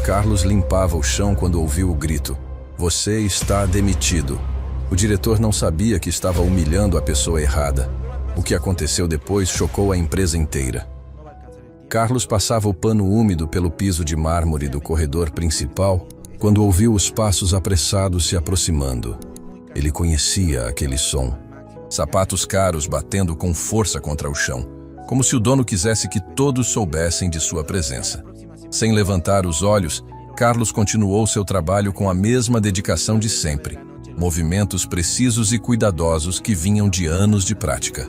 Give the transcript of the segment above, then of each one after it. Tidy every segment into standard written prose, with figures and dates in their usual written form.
Carlos limpava o chão quando ouviu o grito: "Você está demitido." O diretor não sabia que estava humilhando a pessoa errada. O que aconteceu depois chocou a empresa inteira. Carlos passava o pano úmido pelo piso de mármore do corredor principal quando ouviu os passos apressados se aproximando. Ele conhecia aquele som. Sapatos caros batendo com força contra o chão, como se o dono quisesse que todos soubessem de sua presença. Sem levantar os olhos, Carlos continuou seu trabalho com a mesma dedicação de sempre. Movimentos precisos e cuidadosos que vinham de anos de prática.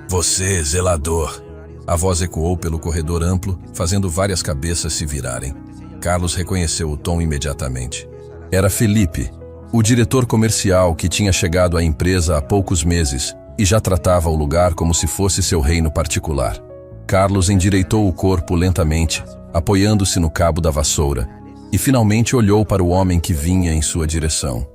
"Você, zelador!" A voz ecoou pelo corredor amplo, fazendo várias cabeças se virarem. Carlos reconheceu o tom imediatamente. Era Felipe, o diretor comercial que tinha chegado à empresa há poucos meses e já tratava o lugar como se fosse seu reino particular. Carlos endireitou o corpo lentamente, apoiando-se no cabo da vassoura, e finalmente olhou para o homem que vinha em sua direção.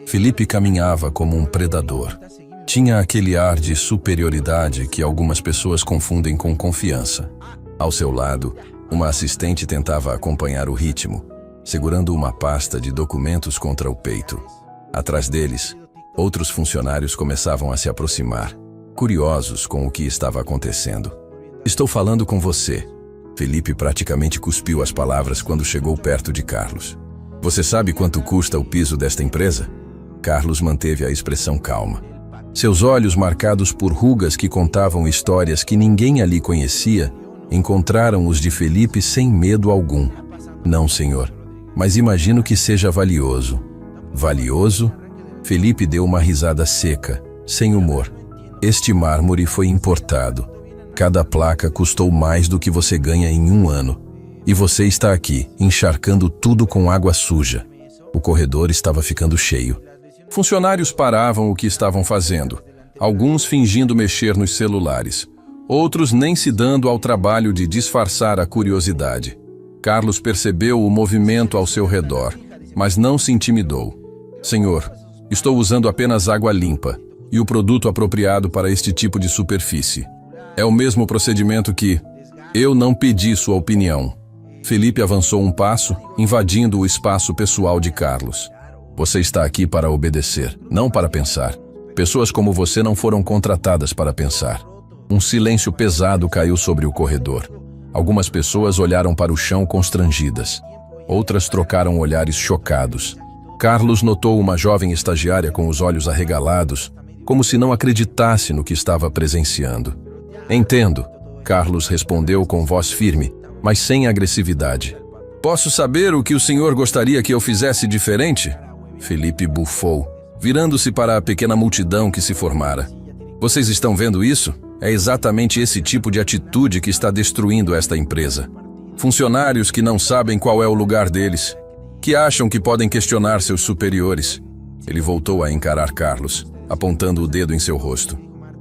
Felipe caminhava como um predador. Tinha aquele ar de superioridade que algumas pessoas confundem com confiança. Ao seu lado, uma assistente tentava acompanhar o ritmo, segurando uma pasta de documentos contra o peito. Atrás deles, outros funcionários começavam a se aproximar, curiosos com o que estava acontecendo. "Estou falando com você." Felipe praticamente cuspiu as palavras quando chegou perto de Carlos. "Você sabe quanto custa o piso desta empresa?" Carlos manteve a expressão calma. Seus olhos, marcados por rugas que contavam histórias que ninguém ali conhecia, encontraram os de Felipe sem medo algum. "Não, senhor, mas imagino que seja valioso." "Valioso?" Felipe deu uma risada seca, sem humor. "Este mármore foi importado. Cada placa custou mais do que você ganha em um ano. E você está aqui, encharcando tudo com água suja." O corredor estava ficando cheio. Funcionários paravam o que estavam fazendo, alguns fingindo mexer nos celulares, outros nem se dando ao trabalho de disfarçar a curiosidade. Carlos percebeu o movimento ao seu redor, mas não se intimidou. "Senhor, estou usando apenas água limpa e o produto apropriado para este tipo de superfície. É o mesmo procedimento que... Eu não pedi sua opinião." Felipe avançou um passo, invadindo o espaço pessoal de Carlos. "Você está aqui para obedecer, não para pensar. Pessoas como você não foram contratadas para pensar." Um silêncio pesado caiu sobre o corredor. Algumas pessoas olharam para o chão constrangidas. Outras trocaram olhares chocados. Carlos notou uma jovem estagiária com os olhos arregalados, como se não acreditasse no que estava presenciando. "Entendo," Carlos respondeu com voz firme, mas sem agressividade. "Posso saber o que o senhor gostaria que eu fizesse diferente?" Felipe bufou, virando-se para a pequena multidão que se formara. "Vocês estão vendo isso? É exatamente esse tipo de atitude que está destruindo esta empresa. Funcionários que não sabem qual é o lugar deles, que acham que podem questionar seus superiores." Ele voltou a encarar Carlos, apontando o dedo em seu rosto.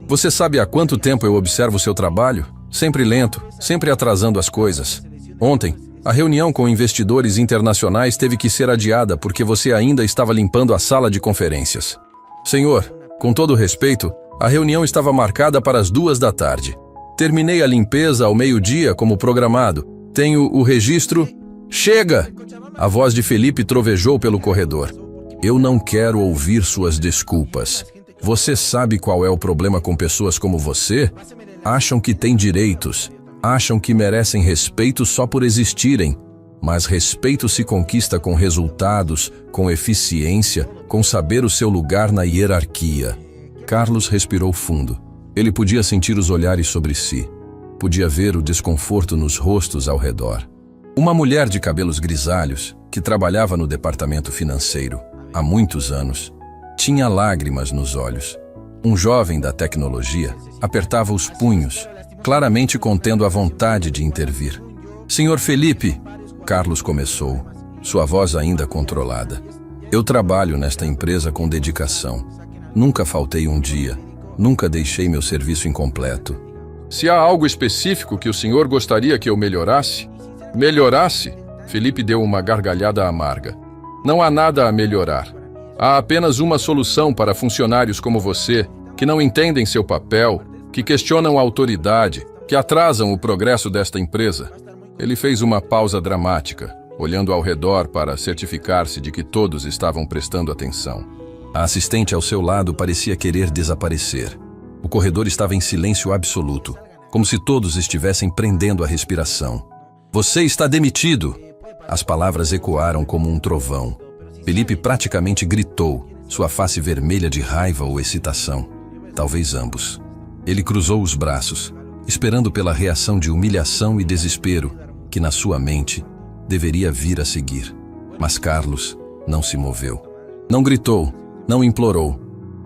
"Você sabe há quanto tempo eu observo seu trabalho? Sempre lento, sempre atrasando as coisas. Ontem, a reunião com investidores internacionais teve que ser adiada porque você ainda estava limpando a sala de conferências. Senhor, com todo respeito, a reunião estava marcada para as 14h. Terminei a limpeza ao meio-dia como programado. Tenho o registro... Chega!" A voz de Felipe trovejou pelo corredor. "Eu não quero ouvir suas desculpas. Você sabe qual é o problema com pessoas como você? Acham que têm direitos. Acham que merecem respeito só por existirem, mas respeito se conquista com resultados, com eficiência, com saber o seu lugar na hierarquia." Carlos respirou fundo. Ele podia sentir os olhares sobre si. Podia ver o desconforto nos rostos ao redor. Uma mulher de cabelos grisalhos, que trabalhava no departamento financeiro há muitos anos, tinha lágrimas nos olhos. Um jovem da tecnologia apertava os punhos, claramente contendo a vontade de intervir. "Senhor Felipe," Carlos começou, sua voz ainda controlada. "Eu trabalho nesta empresa com dedicação. Nunca faltei um dia, nunca deixei meu serviço incompleto. Se há algo específico que o senhor gostaria que eu melhorasse?" "Melhorasse?" Felipe deu uma gargalhada amarga. "Não há nada a melhorar. Há apenas uma solução para funcionários como você, que não entendem seu papel, que questionam a autoridade, que atrasam o progresso desta empresa. Ele fez uma pausa dramática, olhando ao redor para certificar-se de que todos estavam prestando atenção. A assistente ao seu lado parecia querer desaparecer. O corredor estava em silêncio absoluto, como se todos estivessem prendendo a respiração. "Você está demitido!" As palavras ecoaram como um trovão. Felipe praticamente gritou, sua face vermelha de raiva ou excitação. Talvez ambos. Ele cruzou os braços, esperando pela reação de humilhação e desespero que, na sua mente, deveria vir a seguir. Mas Carlos não se moveu. Não gritou, não implorou,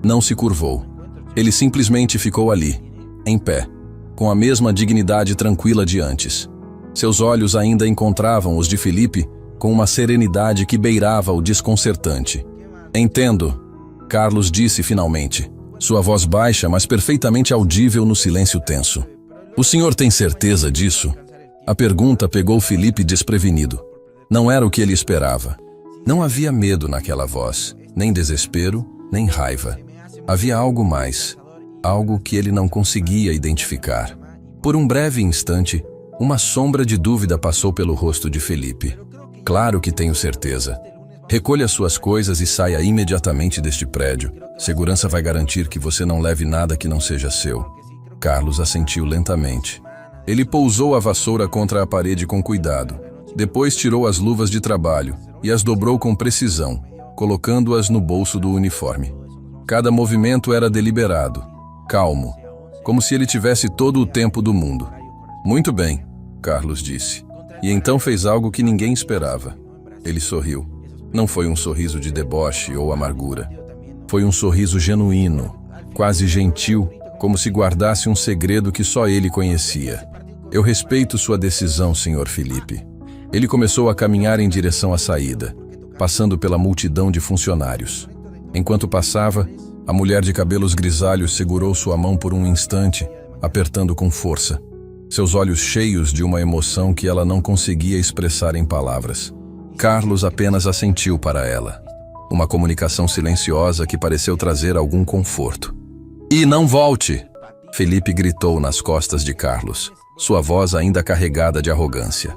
não se curvou. Ele simplesmente ficou ali, em pé, com a mesma dignidade tranquila de antes. Seus olhos ainda encontravam os de Felipe com uma serenidade que beirava o desconcertante. "Entendo", Carlos disse finalmente, sua voz baixa, mas perfeitamente audível no silêncio tenso. "O senhor tem certeza disso?" A pergunta pegou Felipe desprevenido. Não era o que ele esperava. Não havia medo naquela voz, nem desespero, nem raiva. Havia algo mais, algo que ele não conseguia identificar. Por um breve instante, uma sombra de dúvida passou pelo rosto de Felipe. "Claro que tenho certeza. Recolha suas coisas e saia imediatamente deste prédio. Segurança vai garantir que você não leve nada que não seja seu." Carlos assentiu lentamente. Ele pousou a vassoura contra a parede com cuidado. Depois tirou as luvas de trabalho e as dobrou com precisão, colocando-as no bolso do uniforme. Cada movimento era deliberado, calmo, como se ele tivesse todo o tempo do mundo. "Muito bem", Carlos disse. E então fez algo que ninguém esperava. Ele sorriu. Não foi um sorriso de deboche ou amargura. Foi um sorriso genuíno, quase gentil, como se guardasse um segredo que só ele conhecia. "Eu respeito sua decisão, Sr. Felipe." Ele começou a caminhar em direção à saída, passando pela multidão de funcionários. Enquanto passava, a mulher de cabelos grisalhos segurou sua mão por um instante, apertando com força. Seus olhos cheios de uma emoção que ela não conseguia expressar em palavras. Carlos apenas assentiu para ela. Uma comunicação silenciosa que pareceu trazer algum conforto. "E não volte!" Felipe gritou nas costas de Carlos, sua voz ainda carregada de arrogância.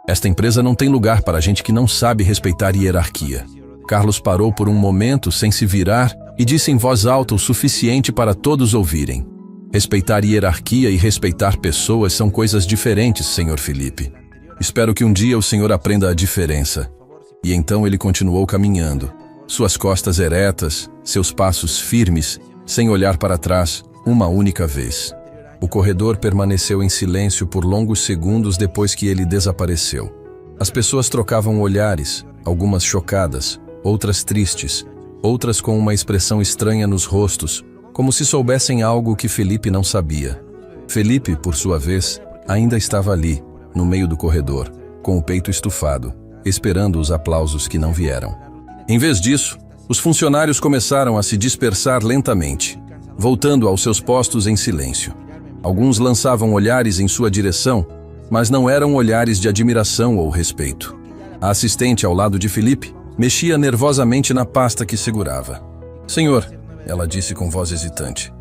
"Esta empresa não tem lugar para gente que não sabe respeitar hierarquia." Carlos parou por um momento sem se virar e disse em voz alta o suficiente para todos ouvirem. "Respeitar hierarquia e respeitar pessoas são coisas diferentes, Sr. Felipe. Espero que um dia o senhor aprenda a diferença." E então ele continuou caminhando, suas costas eretas, seus passos firmes, sem olhar para trás, uma única vez. O corredor permaneceu em silêncio por longos segundos depois que ele desapareceu. As pessoas trocavam olhares, algumas chocadas, outras tristes, outras com uma expressão estranha nos rostos, como se soubessem algo que Felipe não sabia. Felipe, por sua vez, ainda estava ali, no meio do corredor, com o peito estufado, esperando os aplausos que não vieram. Em vez disso, os funcionários começaram a se dispersar lentamente, voltando aos seus postos em silêncio. Alguns lançavam olhares em sua direção, mas não eram olhares de admiração ou respeito. A assistente ao lado de Felipe mexia nervosamente na pasta que segurava. "Senhor", ela disse com voz hesitante,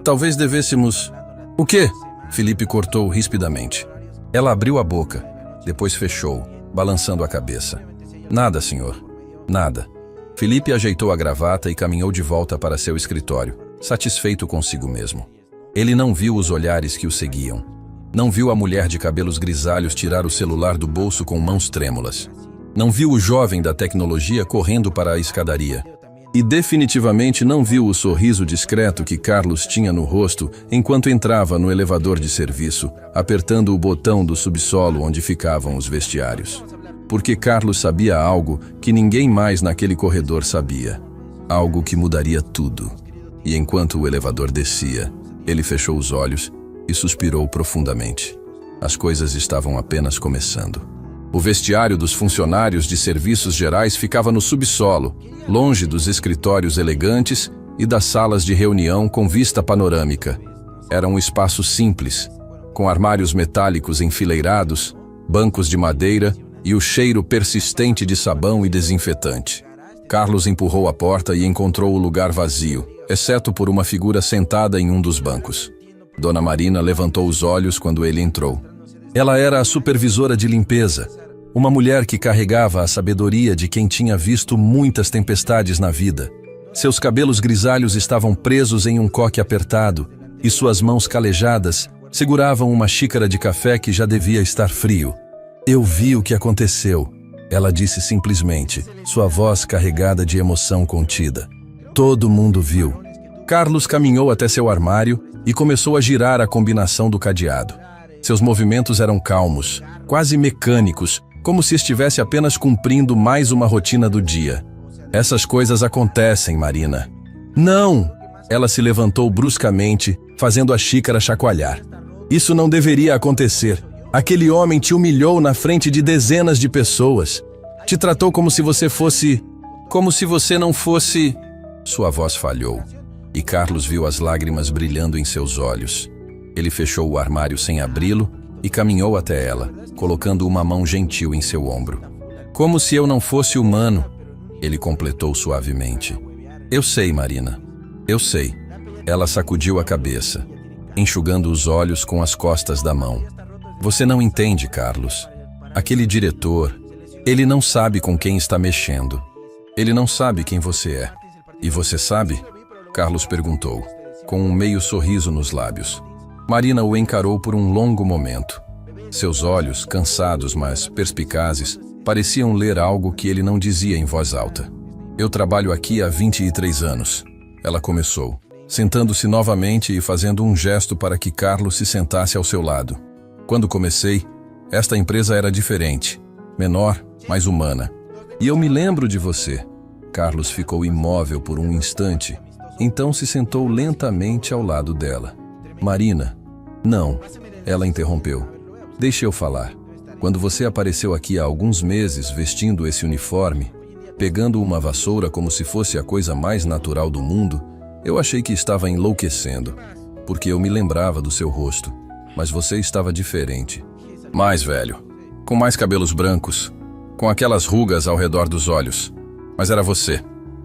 talvez devêssemos..." "O quê?" Felipe cortou rispidamente. Ela abriu a boca, depois fechou, balançando a cabeça. "Nada, senhor. Nada." Felipe ajeitou a gravata e caminhou de volta para seu escritório, satisfeito consigo mesmo. Ele não viu os olhares que o seguiam. Não viu a mulher de cabelos grisalhos tirar o celular do bolso com mãos trêmulas. Não viu o jovem da tecnologia correndo para a escadaria. E definitivamente não viu o sorriso discreto que Carlos tinha no rosto enquanto entrava no elevador de serviço, apertando o botão do subsolo onde ficavam os vestiários. Porque Carlos sabia algo que ninguém mais naquele corredor sabia. Algo que mudaria tudo. E enquanto o elevador descia, ele fechou os olhos e suspirou profundamente. As coisas estavam apenas começando. O vestiário dos funcionários de serviços gerais ficava no subsolo, longe dos escritórios elegantes e das salas de reunião com vista panorâmica. Era um espaço simples, com armários metálicos enfileirados, bancos de madeira e o cheiro persistente de sabão e desinfetante. Carlos empurrou a porta e encontrou o lugar vazio, exceto por uma figura sentada em um dos bancos. Dona Marina levantou os olhos quando ele entrou. Ela era a supervisora de limpeza, uma mulher que carregava a sabedoria de quem tinha visto muitas tempestades na vida. Seus cabelos grisalhos estavam presos em um coque apertado e suas mãos calejadas seguravam uma xícara de café que já devia estar frio. Eu vi o que aconteceu, ela disse simplesmente, sua voz carregada de emoção contida. Todo mundo viu. Carlos caminhou até seu armário e começou a girar a combinação do cadeado. Seus movimentos eram calmos, quase mecânicos, como se estivesse apenas cumprindo mais uma rotina do dia. Essas coisas acontecem, Marina. Não! Ela se levantou bruscamente, fazendo a xícara chacoalhar. Isso não deveria acontecer. Aquele homem te humilhou na frente de dezenas de pessoas. Te tratou como se você fosse... Como se você não fosse... Sua voz falhou, e Carlos viu as lágrimas brilhando em seus olhos. Ele fechou o armário sem abri-lo e caminhou até ela, colocando uma mão gentil em seu ombro. Como se eu não fosse humano, ele completou suavemente. Eu sei, Marina. Eu sei. Ela sacudiu a cabeça, enxugando os olhos com as costas da mão. Você não entende, Carlos. Aquele diretor, ele não sabe com quem está mexendo. Ele não sabe quem você é. E você sabe? Carlos perguntou, com um meio sorriso nos lábios. Marina o encarou por um longo momento. Seus olhos, cansados mas perspicazes, pareciam ler algo que ele não dizia em voz alta. Eu trabalho aqui há 23 anos. Ela começou, sentando-se novamente e fazendo um gesto para que Carlos se sentasse ao seu lado. Quando comecei, esta empresa era diferente, menor, mais humana. E eu me lembro de você. Carlos ficou imóvel por um instante, então se sentou lentamente ao lado dela. Marina, não, ela interrompeu. Deixe eu falar. Quando você apareceu aqui há alguns meses vestindo esse uniforme, pegando uma vassoura como se fosse a coisa mais natural do mundo, eu achei que estava enlouquecendo, porque eu me lembrava do seu rosto, mas você estava diferente. Mais velho, com mais cabelos brancos, com aquelas rugas ao redor dos olhos. Mas era você.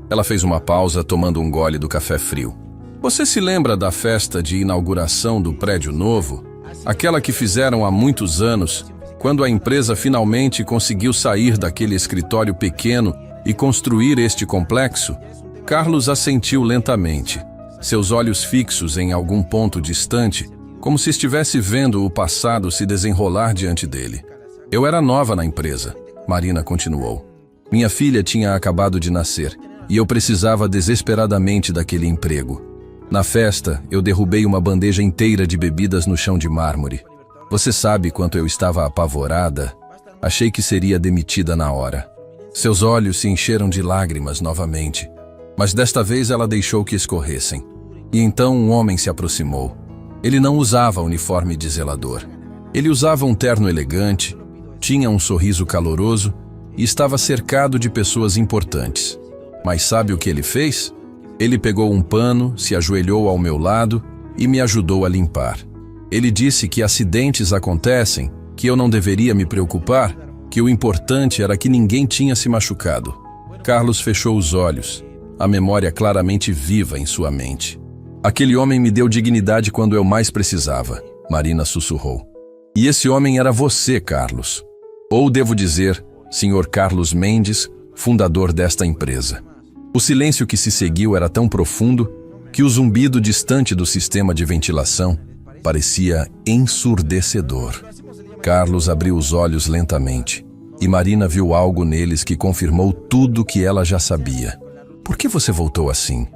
Ela fez uma pausa, tomando um gole do café frio. Você se lembra da festa de inauguração do prédio novo? Aquela que fizeram há muitos anos, quando a empresa finalmente conseguiu sair daquele escritório pequeno e construir este complexo? Carlos assentiu lentamente, seus olhos fixos em algum ponto distante, como se estivesse vendo o passado se desenrolar diante dele. Eu era nova na empresa, Marina continuou. Minha filha tinha acabado de nascer e eu precisava desesperadamente daquele emprego. Na festa, eu derrubei uma bandeja inteira de bebidas no chão de mármore. Você sabe quanto eu estava apavorada? Achei que seria demitida na hora. Seus olhos se encheram de lágrimas novamente, mas desta vez ela deixou que escorressem. E então um homem se aproximou. Ele não usava uniforme de zelador. Ele usava um terno elegante, tinha um sorriso caloroso e estava cercado de pessoas importantes. Mas sabe o que ele fez? Ele pegou um pano, se ajoelhou ao meu lado e me ajudou a limpar. Ele disse que acidentes acontecem, que eu não deveria me preocupar, que o importante era que ninguém tinha se machucado. Carlos fechou os olhos, a memória claramente viva em sua mente. Aquele homem me deu dignidade quando eu mais precisava, Marina sussurrou. E esse homem era você, Carlos. Ou devo dizer, Sr. Carlos Mendes, fundador desta empresa. O silêncio que se seguiu era tão profundo que o zumbido distante do sistema de ventilação parecia ensurdecedor. Carlos abriu os olhos lentamente e Marina viu algo neles que confirmou tudo que ela já sabia. Por que você voltou assim?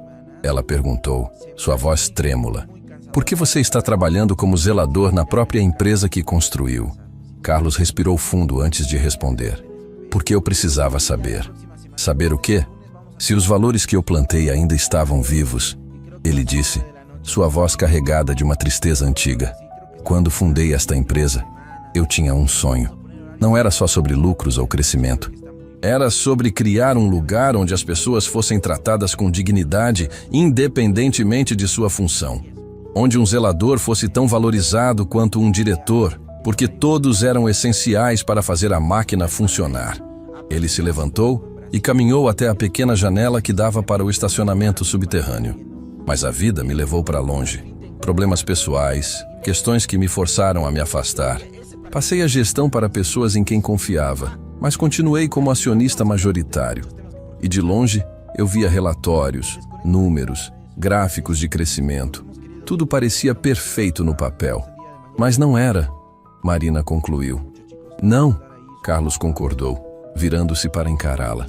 Ela perguntou, sua voz trêmula. Por que você está trabalhando como zelador na própria empresa que construiu? Carlos respirou fundo antes de responder. Porque eu precisava saber. Saber o quê? Se os valores que eu plantei ainda estavam vivos, ele disse, sua voz carregada de uma tristeza antiga. Quando fundei esta empresa, eu tinha um sonho. Não era só sobre lucros ou crescimento. Era sobre criar um lugar onde as pessoas fossem tratadas com dignidade, independentemente de sua função. Onde um zelador fosse tão valorizado quanto um diretor, porque todos eram essenciais para fazer a máquina funcionar. Ele se levantou e caminhou até a pequena janela que dava para o estacionamento subterrâneo. Mas a vida me levou para longe. Problemas pessoais, questões que me forçaram a me afastar. Passei a gestão para pessoas em quem confiava, mas continuei como acionista majoritário. E de longe, eu via relatórios, números, gráficos de crescimento. Tudo parecia perfeito no papel. Mas não era, Marina concluiu. Não, Carlos concordou, virando-se para encará-la.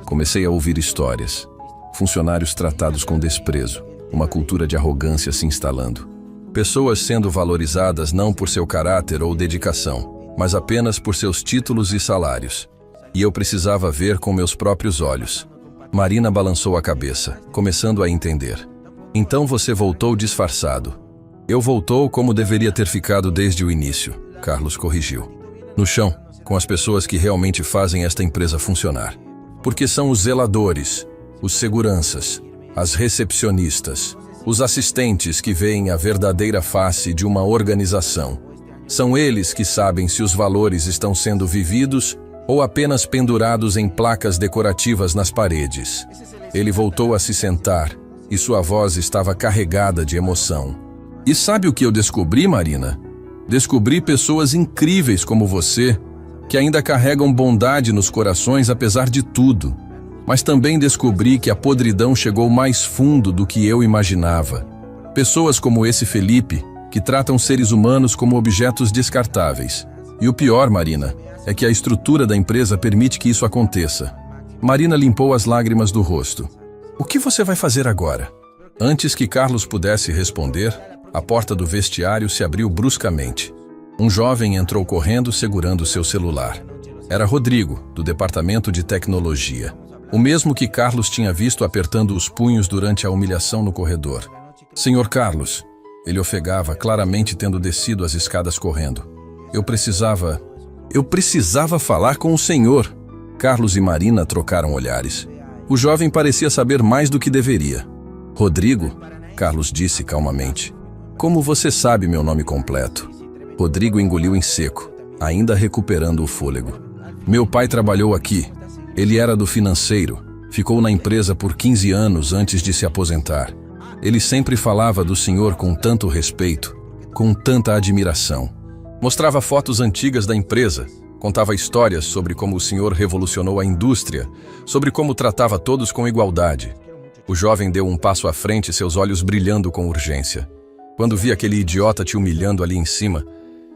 Comecei a ouvir histórias. Funcionários tratados com desprezo, uma cultura de arrogância se instalando. Pessoas sendo valorizadas não por seu caráter ou dedicação, mas apenas por seus títulos e salários. E eu precisava ver com meus próprios olhos. Marina balançou a cabeça, começando a entender. Então você voltou disfarçado. Eu voltou como deveria ter ficado desde o início, Carlos corrigiu. No chão, com as pessoas que realmente fazem esta empresa funcionar. Porque são os zeladores, os seguranças, as recepcionistas, os assistentes que veem a verdadeira face de uma organização. São eles que sabem se os valores estão sendo vividos ou apenas pendurados em placas decorativas nas paredes. Ele voltou a se sentar e sua voz estava carregada de emoção. E sabe o que eu descobri, Marina? Descobri pessoas incríveis como você, que ainda carregam bondade nos corações apesar de tudo. Mas também descobri que a podridão chegou mais fundo do que eu imaginava. Pessoas como esse Felipe, que tratam seres humanos como objetos descartáveis. E o pior, Marina, é que a estrutura da empresa permite que isso aconteça. Marina limpou as lágrimas do rosto. O que você vai fazer agora? Antes que Carlos pudesse responder, a porta do vestiário se abriu bruscamente. Um jovem entrou correndo segurando seu celular. Era Rodrigo, do departamento de tecnologia. O mesmo que Carlos tinha visto apertando os punhos durante a humilhação no corredor. Senhor Carlos, ele ofegava, claramente tendo descido as escadas correndo. Eu precisava falar com o senhor. Carlos e Marina trocaram olhares. O jovem parecia saber mais do que deveria. Rodrigo, Carlos disse calmamente. Como você sabe meu nome completo? Rodrigo engoliu em seco, ainda recuperando o fôlego. Meu pai trabalhou aqui. Ele era do financeiro, ficou na empresa por 15 anos antes de se aposentar. Ele sempre falava do senhor com tanto respeito, com tanta admiração. Mostrava fotos antigas da empresa, contava histórias sobre como o senhor revolucionou a indústria, sobre como tratava todos com igualdade. O jovem deu um passo à frente, seus olhos brilhando com urgência. Quando vi aquele idiota te humilhando ali em cima,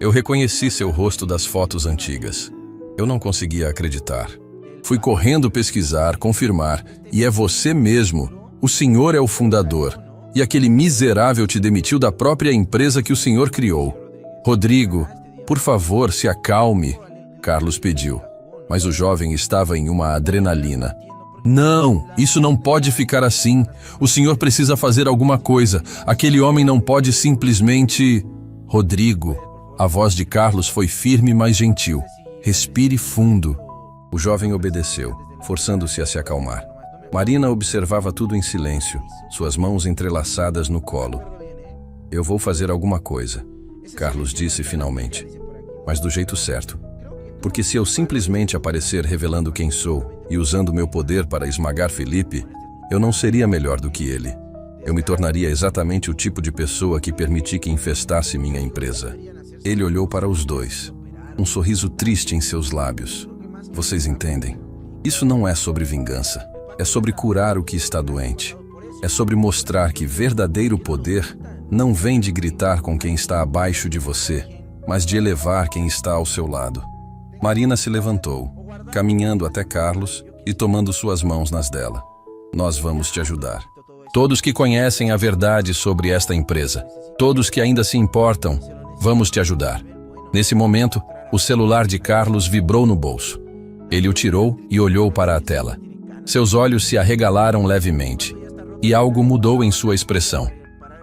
eu reconheci seu rosto das fotos antigas. Eu não conseguia acreditar. Fui correndo pesquisar, confirmar, e é você mesmo. O senhor é o fundador. E aquele miserável te demitiu da própria empresa que o senhor criou. Rodrigo, por favor, se acalme, Carlos pediu. Mas o jovem estava em uma adrenalina. Não, isso não pode ficar assim. O senhor precisa fazer alguma coisa. Aquele homem não pode simplesmente... Rodrigo, a voz de Carlos foi firme, mas gentil. Respire fundo. O jovem obedeceu, forçando-se a se acalmar. Marina observava tudo em silêncio, suas mãos entrelaçadas no colo. Eu vou fazer alguma coisa, Carlos disse finalmente. Mas do jeito certo. Porque se eu simplesmente aparecer revelando quem sou e usando meu poder para esmagar Felipe, eu não seria melhor do que ele. Eu me tornaria exatamente o tipo de pessoa que permiti que infestasse minha empresa. Ele olhou para os dois, um sorriso triste em seus lábios. Vocês entendem? Isso não é sobre vingança. É sobre curar o que está doente. É sobre mostrar que verdadeiro poder não vem de gritar com quem está abaixo de você, mas de elevar quem está ao seu lado. Marina se levantou, caminhando até Carlos e tomando suas mãos nas dela. Nós vamos te ajudar. Todos que conhecem a verdade sobre esta empresa, todos que ainda se importam, vamos te ajudar. Nesse momento, o celular de Carlos vibrou no bolso. Ele o tirou e olhou para a tela. Seus olhos se arregalaram levemente. E algo mudou em sua expressão.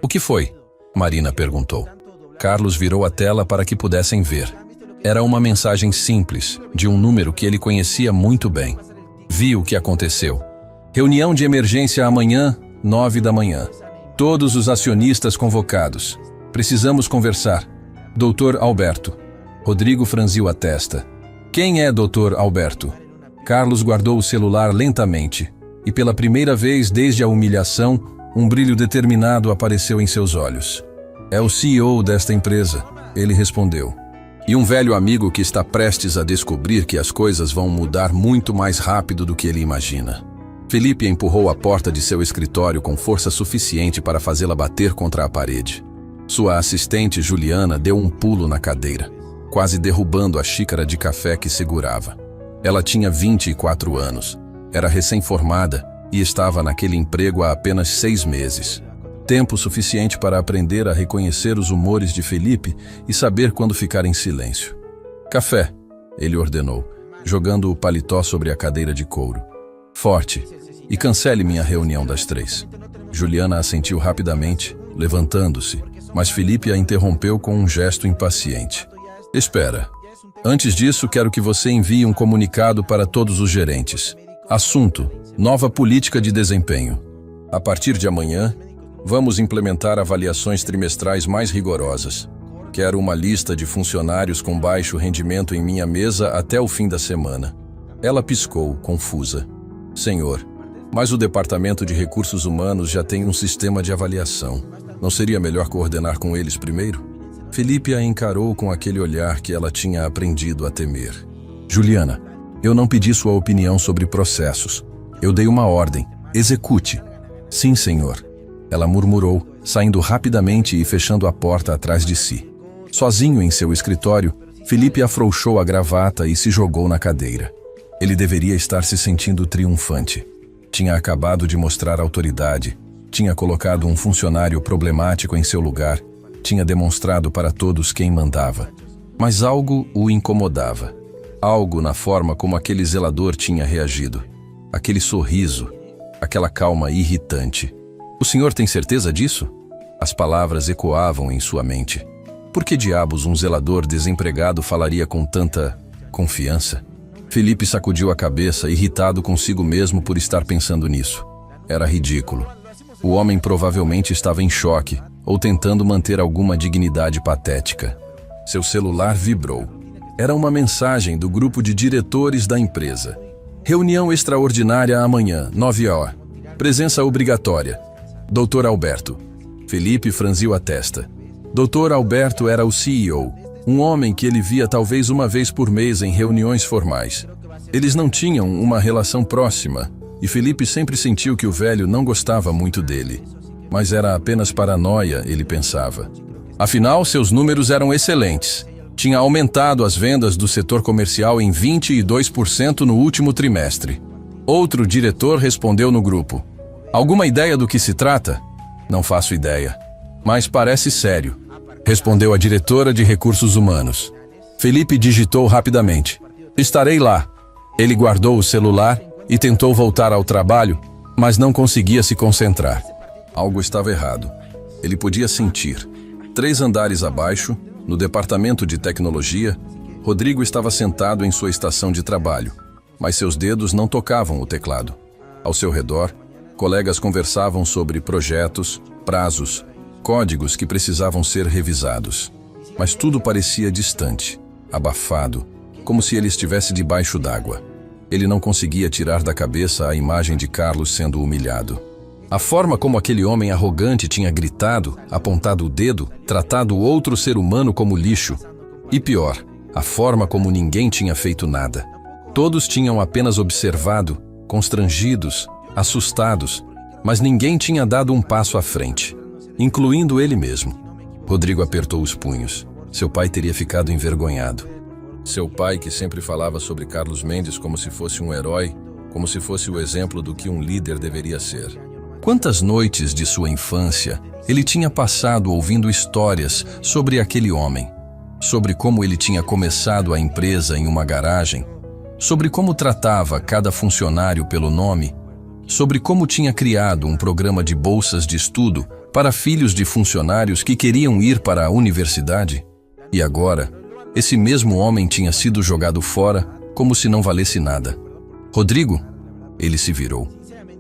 O que foi? Marina perguntou. Carlos virou a tela para que pudessem ver. Era uma mensagem simples, de um número que ele conhecia muito bem. Vi o que aconteceu. Reunião de emergência amanhã, 9 da manhã. Todos os acionistas convocados. Precisamos conversar. Dr. Alberto. Rodrigo franziu a testa. Quem é Dr. Alberto? Carlos guardou o celular lentamente, e pela primeira vez desde a humilhação, um brilho determinado apareceu em seus olhos. É o CEO desta empresa, ele respondeu. E um velho amigo que está prestes a descobrir que as coisas vão mudar muito mais rápido do que ele imagina. Felipe empurrou a porta de seu escritório com força suficiente para fazê-la bater contra a parede. Sua assistente Juliana deu um pulo na cadeira, quase derrubando a xícara de café que segurava. Ela tinha 24 anos, era recém-formada e estava naquele emprego há apenas 6 meses. Tempo suficiente para aprender a reconhecer os humores de Felipe e saber quando ficar em silêncio. Café, ele ordenou, jogando o paletó sobre a cadeira de couro. Forte, e cancele minha reunião das 3. Juliana assentiu rapidamente, levantando-se, mas Felipe a interrompeu com um gesto impaciente. Espera. Antes disso, quero que você envie um comunicado para todos os gerentes. Assunto: nova política de desempenho. A partir de amanhã, vamos implementar avaliações trimestrais mais rigorosas. Quero uma lista de funcionários com baixo rendimento em minha mesa até o fim da semana. Ela piscou, confusa. Senhor, mas o Departamento de Recursos Humanos já tem um sistema de avaliação. Não seria melhor coordenar com eles primeiro? Felipe a encarou com aquele olhar que ela tinha aprendido a temer. Juliana, eu não pedi sua opinião sobre processos. Eu dei uma ordem. Execute. Sim, senhor. Ela murmurou, saindo rapidamente e fechando a porta atrás de si. Sozinho em seu escritório, Felipe afrouxou a gravata e se jogou na cadeira. Ele deveria estar se sentindo triunfante. Tinha acabado de mostrar autoridade, tinha colocado um funcionário problemático em seu lugar, tinha demonstrado para todos quem mandava. Mas algo o incomodava. Algo na forma como aquele zelador tinha reagido. Aquele sorriso, aquela calma irritante. O senhor tem certeza disso? As palavras ecoavam em sua mente. Por que diabos um zelador desempregado falaria com tanta confiança? Felipe sacudiu a cabeça, irritado consigo mesmo por estar pensando nisso. Era ridículo. O homem provavelmente estava em choque, ou tentando manter alguma dignidade patética. Seu celular vibrou. Era uma mensagem do grupo de diretores da empresa. Reunião extraordinária amanhã, 9 horas. Presença obrigatória. Dr. Alberto. Felipe franziu a testa. Dr. Alberto era o CEO. Um homem que ele via talvez uma vez por mês em reuniões formais. Eles não tinham uma relação próxima, e Felipe sempre sentiu que o velho não gostava muito dele. Mas era apenas paranoia, ele pensava. Afinal, seus números eram excelentes. Tinha aumentado as vendas do setor comercial em 22% no último trimestre. Outro diretor respondeu no grupo. Alguma ideia do que se trata? Não faço ideia. Mas parece sério. Respondeu a diretora de Recursos Humanos. Felipe digitou rapidamente. Estarei lá. Ele guardou o celular e tentou voltar ao trabalho, mas não conseguia se concentrar. Algo estava errado. Ele podia sentir. 3 andares abaixo, no departamento de tecnologia, Rodrigo estava sentado em sua estação de trabalho, mas seus dedos não tocavam o teclado. Ao seu redor, colegas conversavam sobre projetos, prazos, códigos que precisavam ser revisados. Mas tudo parecia distante, abafado, como se ele estivesse debaixo d'água. Ele não conseguia tirar da cabeça a imagem de Carlos sendo humilhado. A forma como aquele homem arrogante tinha gritado, apontado o dedo, tratado outro ser humano como lixo. E pior, a forma como ninguém tinha feito nada. Todos tinham apenas observado, constrangidos, assustados, mas ninguém tinha dado um passo à frente, incluindo ele mesmo. Rodrigo apertou os punhos. Seu pai teria ficado envergonhado. Seu pai, que sempre falava sobre Carlos Mendes como se fosse um herói, como se fosse o exemplo do que um líder deveria ser. Quantas noites de sua infância ele tinha passado ouvindo histórias sobre aquele homem, sobre como ele tinha começado a empresa em uma garagem, sobre como tratava cada funcionário pelo nome, sobre como tinha criado um programa de bolsas de estudo para filhos de funcionários que queriam ir para a universidade. E agora, esse mesmo homem tinha sido jogado fora como se não valesse nada. Rodrigo? Ele se virou.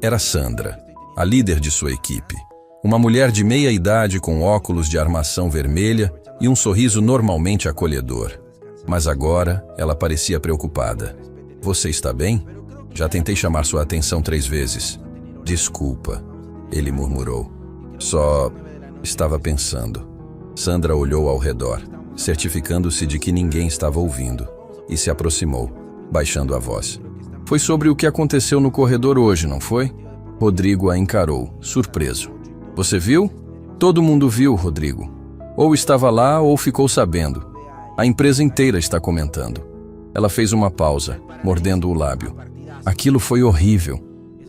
Era Sandra, a líder de sua equipe. Uma mulher de meia idade com óculos de armação vermelha e um sorriso normalmente acolhedor. Mas agora ela parecia preocupada. Você está bem? Já tentei chamar sua atenção 3 vezes. Desculpa, ele murmurou. Só estava pensando. Sandra olhou ao redor. certificando-se de que ninguém estava ouvindo, e se aproximou, baixando a voz. Foi sobre o que aconteceu no corredor hoje, não foi? Rodrigo a encarou, surpreso. Você viu? Todo mundo viu, Rodrigo. Ou estava lá ou ficou sabendo. A empresa inteira está comentando. Ela fez uma pausa, mordendo o lábio. Aquilo foi horrível.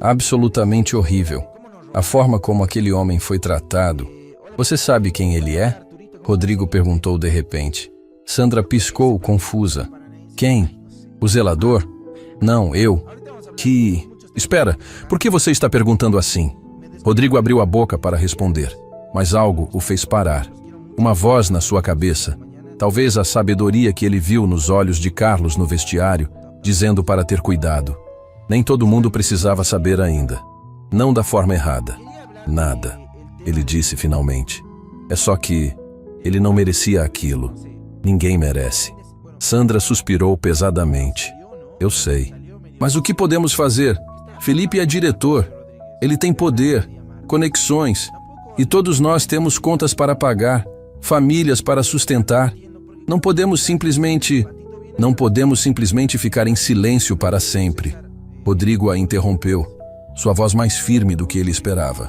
Absolutamente horrível. A forma como aquele homem foi tratado. Você sabe quem ele é? Rodrigo perguntou de repente. Sandra piscou, confusa. Quem? O zelador? Não, eu. Que... Espera, por que você está perguntando assim? Rodrigo abriu a boca para responder, mas algo o fez parar. Uma voz na sua cabeça, talvez a sabedoria que ele viu nos olhos de Carlos no vestiário, dizendo para ter cuidado. Nem todo mundo precisava saber ainda. Não da forma errada. Nada, ele disse finalmente. É só que ele não merecia aquilo. Ninguém merece. Sandra suspirou pesadamente. Eu sei. Mas o que podemos fazer? Felipe é diretor. Ele tem poder, conexões. E todos nós temos contas para pagar, famílias para sustentar. Não podemos simplesmente ficar em silêncio para sempre. Rodrigo a interrompeu, sua voz mais firme do que ele esperava.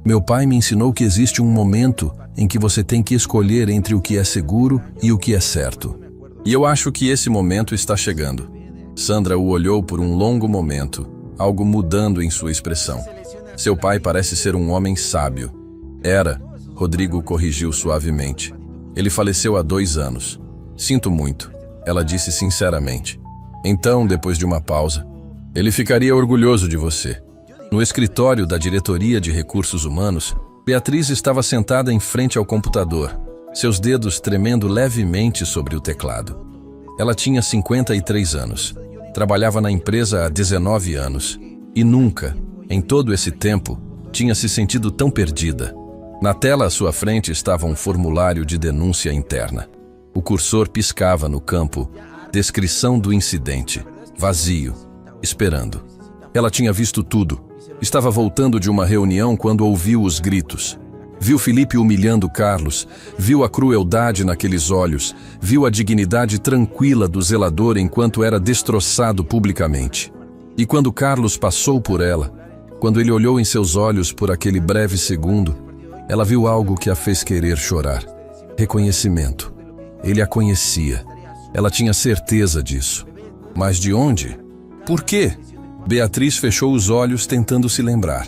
Meu pai me ensinou que existe um momento em que você tem que escolher entre o que é seguro e o que é certo. E eu acho que esse momento está chegando. Sandra o olhou por um longo momento, algo mudando em sua expressão. Seu pai parece ser um homem sábio. Era, Rodrigo corrigiu suavemente. Ele faleceu há 2 anos. Sinto muito, ela disse sinceramente. Então, depois de uma pausa, ele ficaria orgulhoso de você. No escritório da Diretoria de Recursos Humanos, Beatriz estava sentada em frente ao computador, seus dedos tremendo levemente sobre o teclado. Ela tinha 53 anos, trabalhava na empresa há 19 anos e nunca, em todo esse tempo, tinha se sentido tão perdida. Na tela à sua frente estava um formulário de denúncia interna. O cursor piscava no campo Descrição do incidente, vazio, esperando. Ela tinha visto tudo. Estava voltando de uma reunião quando ouviu os gritos. Viu Felipe humilhando Carlos, viu a crueldade naqueles olhos, viu a dignidade tranquila do zelador enquanto era destroçado publicamente. E quando Carlos passou por ela, quando ele olhou em seus olhos por aquele breve segundo, ela viu algo que a fez querer chorar. Reconhecimento. Ele a conhecia. Ela tinha certeza disso. Mas de onde? Por quê? Beatriz fechou os olhos tentando se lembrar.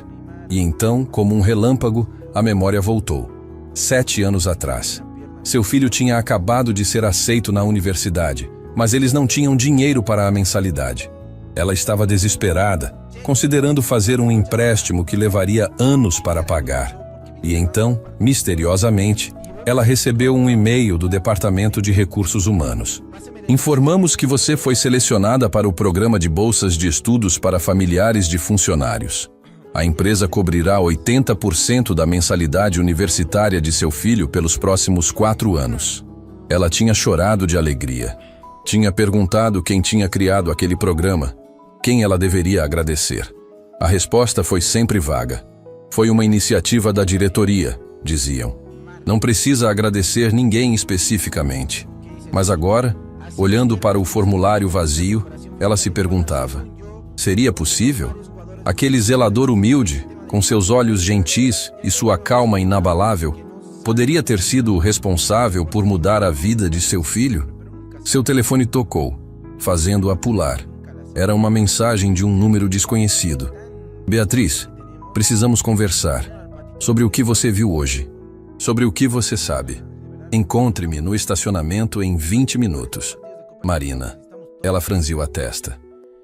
E então, como um relâmpago, a memória voltou. 7 anos atrás. Seu filho tinha acabado de ser aceito na universidade, mas eles não tinham dinheiro para a mensalidade. Ela estava desesperada, considerando fazer um empréstimo que levaria anos para pagar. E então, misteriosamente, ela recebeu um e-mail do Departamento de Recursos Humanos. Informamos que você foi selecionada para o programa de bolsas de estudos para familiares de funcionários. A empresa cobrirá 80% da mensalidade universitária de seu filho pelos próximos 4 anos. Ela tinha chorado de alegria. Tinha perguntado quem tinha criado aquele programa, quem ela deveria agradecer. A resposta foi sempre vaga. Foi uma iniciativa da diretoria, diziam. Não precisa agradecer ninguém especificamente. Mas agora, olhando para o formulário vazio, ela se perguntava: seria possível? Aquele zelador humilde, com seus olhos gentis e sua calma inabalável, poderia ter sido o responsável por mudar a vida de seu filho? Seu telefone tocou, fazendo-a pular. Era uma mensagem de um número desconhecido. Beatriz, precisamos conversar. Sobre o que você viu hoje. Sobre o que você sabe. Encontre-me no estacionamento em 20 minutos. Marina. Ela franziu a testa.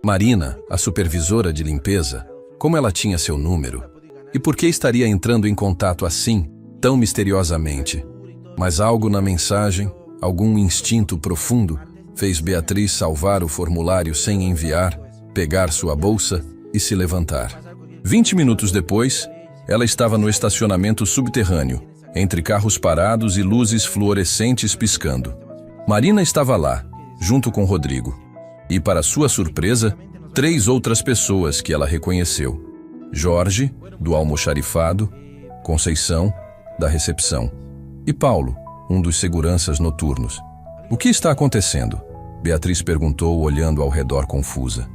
Marina, a supervisora de limpeza, como ela tinha seu número? E por que estaria entrando em contato assim, tão misteriosamente? Mas algo na mensagem, algum instinto profundo, fez Beatriz salvar o formulário sem enviar, pegar sua bolsa e se levantar. 20 minutos depois, ela estava no estacionamento subterrâneo, entre carros parados e luzes fluorescentes piscando. Marina estava lá, junto com Rodrigo. E, para sua surpresa, 3 outras pessoas que ela reconheceu. Jorge, do almoxarifado, Conceição, da recepção, e Paulo, um dos seguranças noturnos. O que está acontecendo? Beatriz perguntou, olhando ao redor confusa.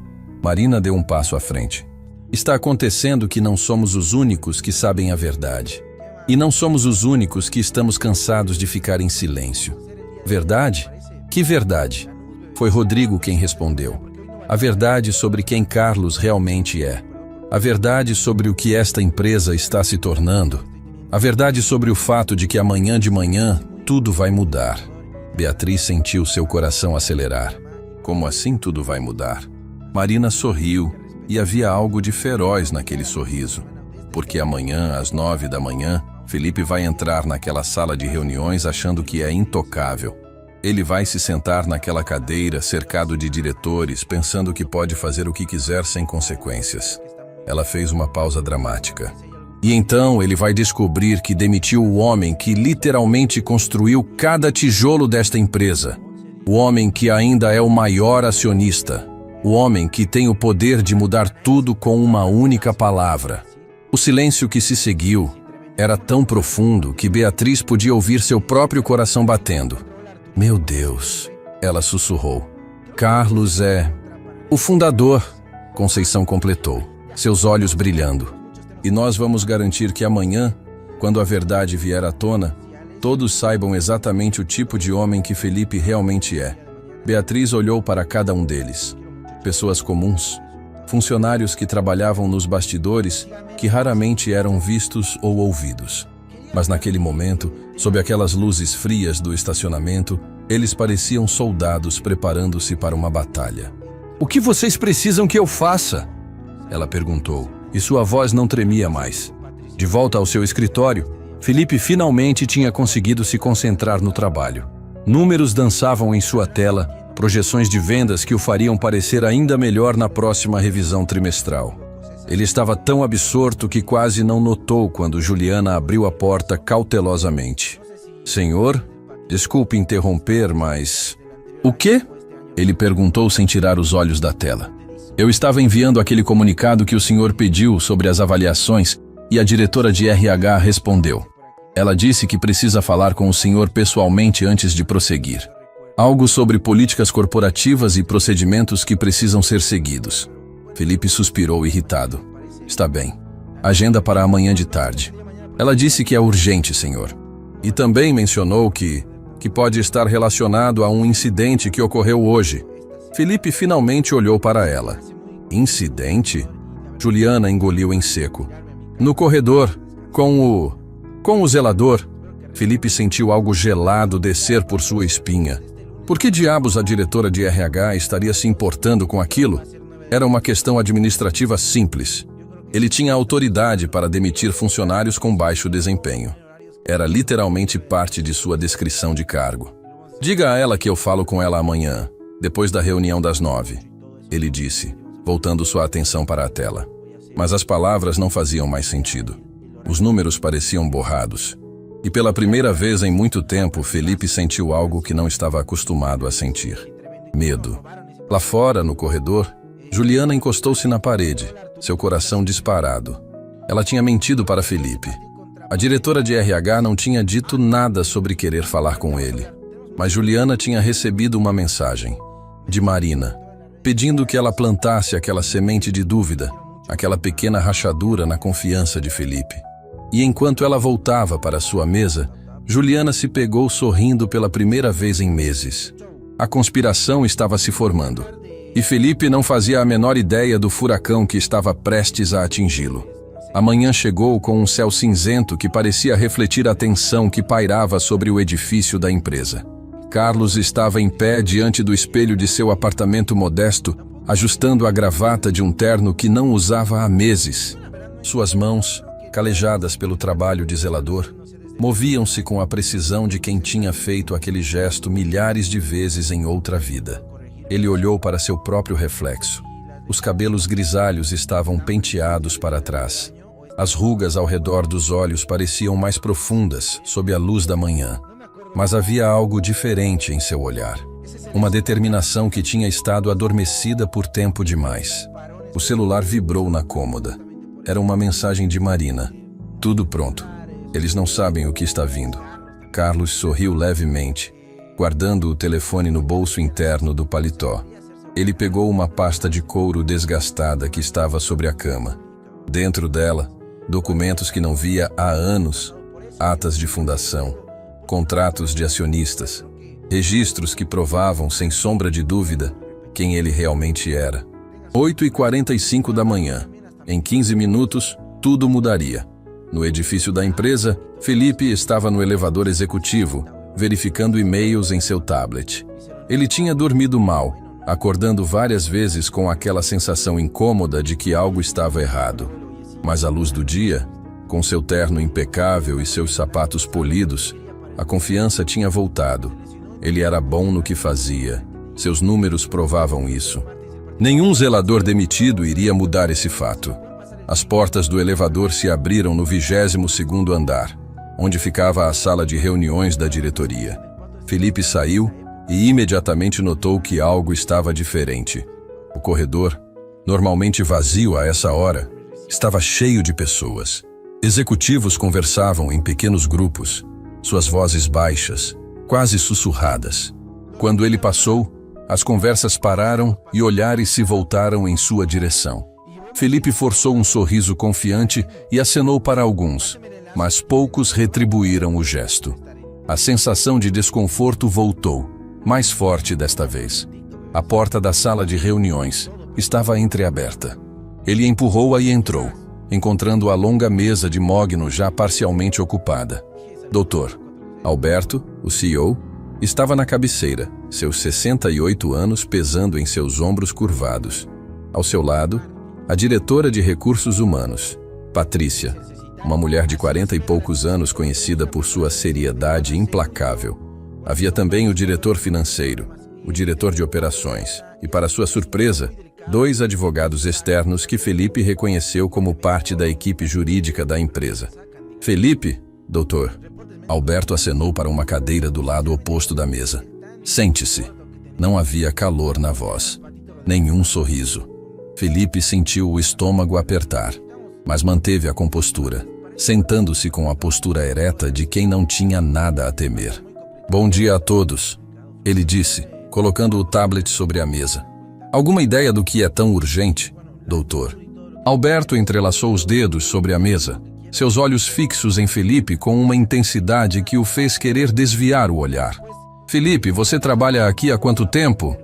Marina deu um passo à frente. Está acontecendo que não somos os únicos que sabem a verdade. E não somos os únicos que estamos cansados de ficar em silêncio. Verdade? Que verdade? Foi Rodrigo quem respondeu. A verdade sobre quem Carlos realmente é. A verdade sobre o que esta empresa está se tornando. A verdade sobre o fato de que amanhã de manhã tudo vai mudar. Beatriz sentiu seu coração acelerar. Como assim tudo vai mudar? Marina sorriu e havia algo de feroz naquele sorriso. Porque amanhã, às 9 da manhã, Felipe vai entrar naquela sala de reuniões achando que é intocável. Ele vai se sentar naquela cadeira, cercado de diretores, pensando que pode fazer o que quiser sem consequências. Ela fez uma pausa dramática. E então ele vai descobrir que demitiu o homem que literalmente construiu cada tijolo desta empresa. O homem que ainda é o maior acionista. O homem que tem o poder de mudar tudo com uma única palavra. O silêncio que se seguiu era tão profundo que Beatriz podia ouvir seu próprio coração batendo. Meu Deus, ela sussurrou. Carlos é o fundador, Conceição completou, seus olhos brilhando. E nós vamos garantir que amanhã, quando a verdade vier à tona, todos saibam exatamente o tipo de homem que Felipe realmente é. Beatriz olhou para cada um deles. Pessoas comuns, funcionários que trabalhavam nos bastidores, que raramente eram vistos ou ouvidos. Mas naquele momento, sob aquelas luzes frias do estacionamento, eles pareciam soldados preparando-se para uma batalha. "O que vocês precisam que eu faça?" ela perguntou, e sua voz não tremia mais. De volta ao seu escritório, Felipe finalmente tinha conseguido se concentrar no trabalho. Números dançavam em sua tela, projeções de vendas que o fariam parecer ainda melhor na próxima revisão trimestral. Ele estava tão absorto que quase não notou quando Juliana abriu a porta cautelosamente. "Senhor, desculpe interromper, mas..." "O quê?" ele perguntou sem tirar os olhos da tela. "Eu estava enviando aquele comunicado que o senhor pediu sobre as avaliações e a diretora de RH respondeu. Ela disse que precisa falar com o senhor pessoalmente antes de prosseguir. Algo sobre políticas corporativas e procedimentos que precisam ser seguidos." Felipe suspirou irritado. "Está bem. Agenda para amanhã de tarde." "Ela disse que é urgente, senhor. E também mencionou que pode estar relacionado a um incidente que ocorreu hoje." Felipe finalmente olhou para ela. "Incidente?" Juliana engoliu em seco. "No corredor, com o zelador." Felipe sentiu algo gelado descer por sua espinha. Por que diabos a diretora de RH estaria se importando com aquilo? Era uma questão administrativa simples. Ele tinha autoridade para demitir funcionários com baixo desempenho. Era literalmente parte de sua descrição de cargo. "Diga a ela que eu falo com ela amanhã, depois da reunião das 9, ele disse, voltando sua atenção para a tela. Mas as palavras não faziam mais sentido. Os números pareciam borrados. E pela primeira vez em muito tempo, Felipe sentiu algo que não estava acostumado a sentir. Medo. Lá fora, no corredor, Juliana encostou-se na parede, seu coração disparado. Ela tinha mentido para Felipe. A diretora de RH não tinha dito nada sobre querer falar com ele. Mas Juliana tinha recebido uma mensagem, de Marina, pedindo que ela plantasse aquela semente de dúvida, aquela pequena rachadura na confiança de Felipe. E enquanto ela voltava para sua mesa, Juliana se pegou sorrindo pela primeira vez em meses. A conspiração estava se formando. E Felipe não fazia a menor ideia do furacão que estava prestes a atingi-lo. A manhã chegou com um céu cinzento que parecia refletir a tensão que pairava sobre o edifício da empresa. Carlos estava em pé diante do espelho de seu apartamento modesto, ajustando a gravata de um terno que não usava há meses. Suas mãos, calejadas pelo trabalho de zelador, moviam-se com a precisão de quem tinha feito aquele gesto milhares de vezes em outra vida. Ele olhou para seu próprio reflexo. Os cabelos grisalhos estavam penteados para trás. As rugas ao redor dos olhos pareciam mais profundas sob a luz da manhã. Mas havia algo diferente em seu olhar. Uma determinação que tinha estado adormecida por tempo demais. O celular vibrou na cômoda. Era uma mensagem de Marina. Tudo pronto. Eles não sabem o que está vindo. Carlos sorriu levemente, guardando o telefone no bolso interno do paletó. Ele pegou uma pasta de couro desgastada que estava sobre a cama. Dentro dela, documentos que não via há anos, atas de fundação, contratos de acionistas, registros que provavam, sem sombra de dúvida, quem ele realmente era. 8h45 da manhã. Em 15 minutos, tudo mudaria. No edifício da empresa, Felipe estava no elevador executivo, verificando e-mails em seu tablet. Ele tinha dormido mal, acordando várias vezes com aquela sensação incômoda de que algo estava errado. Mas à luz do dia, com seu terno impecável e seus sapatos polidos, a confiança tinha voltado. Ele era bom no que fazia. Seus números provavam isso. Nenhum zelador demitido iria mudar esse fato. As portas do elevador se abriram no 22º andar, onde ficava a sala de reuniões da diretoria. Felipe saiu e imediatamente notou que algo estava diferente. O corredor, normalmente vazio a essa hora, estava cheio de pessoas. Executivos conversavam em pequenos grupos, suas vozes baixas, quase sussurradas. Quando ele passou, as conversas pararam e olhares se voltaram em sua direção. Felipe forçou um sorriso confiante e acenou para alguns, mas poucos retribuíram o gesto. A sensação de desconforto voltou, mais forte desta vez. A porta da sala de reuniões estava entreaberta. Ele empurrou-a e entrou, encontrando a longa mesa de mogno já parcialmente ocupada. Dr. Alberto, o CEO, estava na cabeceira, seus 68 anos pesando em seus ombros curvados. Ao seu lado, a diretora de recursos humanos, Patrícia, uma mulher de 40 e poucos anos conhecida por sua seriedade implacável. Havia também o diretor financeiro, o diretor de operações e, para sua surpresa, 2 advogados externos que Felipe reconheceu como parte da equipe jurídica da empresa. Felipe, doutor. Alberto acenou para uma cadeira do lado oposto da mesa. Sente-se. Não havia calor na voz. Nenhum sorriso. Felipe sentiu o estômago apertar, mas manteve a compostura, sentando-se com a postura ereta de quem não tinha nada a temer. Bom dia a todos, ele disse, colocando o tablet sobre a mesa. Alguma ideia do que é tão urgente, doutor? Alberto entrelaçou os dedos sobre a mesa, seus olhos fixos em Felipe com uma intensidade que o fez querer desviar o olhar. Felipe, você trabalha aqui há quanto tempo?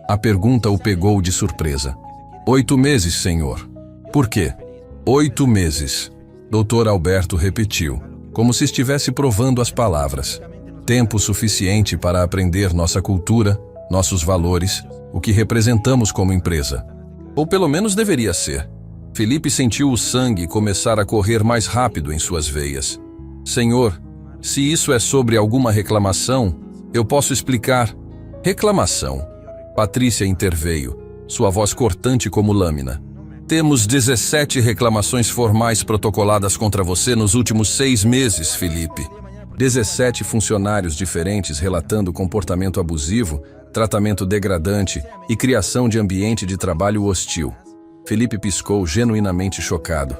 A pergunta o pegou de surpresa. 8 meses, senhor. Por quê? 8 meses. Dr. Alberto repetiu, como se estivesse provando as palavras. Tempo suficiente para aprender nossa cultura, nossos valores, o que representamos como empresa. Ou pelo menos deveria ser. Felipe sentiu o sangue começar a correr mais rápido em suas veias. Senhor, se isso é sobre alguma reclamação, eu posso explicar. Reclamação. Patrícia interveio, sua voz cortante como lâmina. Temos 17 reclamações formais protocoladas contra você nos últimos 6 meses, Felipe. 17 funcionários diferentes relatando comportamento abusivo, tratamento degradante e criação de ambiente de trabalho hostil. Felipe piscou, genuinamente chocado.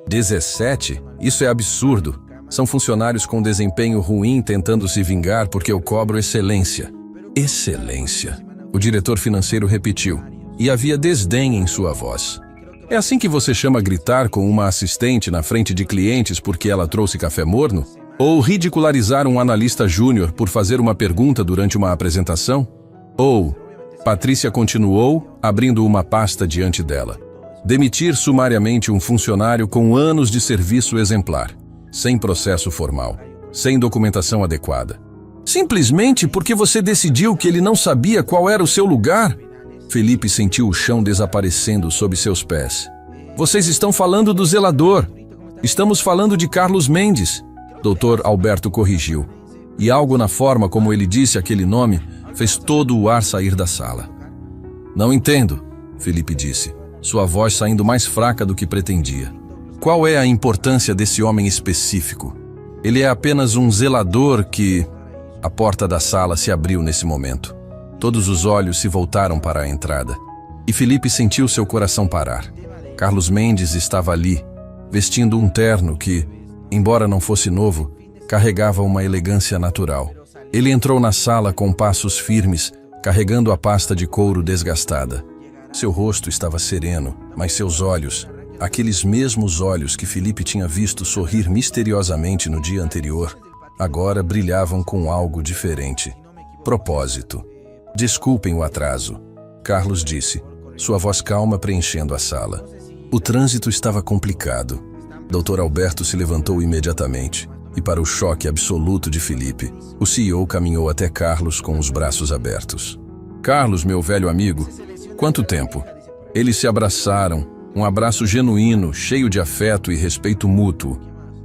17? Isso é absurdo. São funcionários com desempenho ruim tentando se vingar porque eu cobro excelência. Excelência. O diretor financeiro repetiu, e havia desdém em sua voz. É assim que você chama gritar com uma assistente na frente de clientes porque ela trouxe café morno? Ou ridicularizar um analista júnior por fazer uma pergunta durante uma apresentação? Ou, Patrícia continuou, abrindo uma pasta diante dela. Demitir sumariamente um funcionário com anos de serviço exemplar, sem processo formal, sem documentação adequada. Simplesmente porque você decidiu que ele não sabia qual era o seu lugar? Felipe sentiu o chão desaparecendo sob seus pés. Vocês estão falando do zelador. Estamos falando de Carlos Mendes. Dr. Alberto corrigiu. E algo na forma como ele disse aquele nome fez todo o ar sair da sala. Não entendo, Felipe disse, sua voz saindo mais fraca do que pretendia. Qual é a importância desse homem específico? Ele é apenas um zelador que... A porta da sala se abriu nesse momento. Todos os olhos se voltaram para a entrada. E Felipe sentiu seu coração parar. Carlos Mendes estava ali, vestindo um terno que, embora não fosse novo, carregava uma elegância natural. Ele entrou na sala com passos firmes, carregando a pasta de couro desgastada. Seu rosto estava sereno, mas seus olhos, aqueles mesmos olhos que Felipe tinha visto sorrir misteriosamente no dia anterior, agora brilhavam com algo diferente. Propósito. Desculpem o atraso, Carlos disse, sua voz calma preenchendo a sala. O trânsito estava complicado. Dr. Alberto se levantou imediatamente e, para o choque absoluto de Felipe, o CEO caminhou até Carlos com os braços abertos. Carlos, meu velho amigo, quanto tempo? Eles se abraçaram, um abraço genuíno, cheio de afeto e respeito mútuo.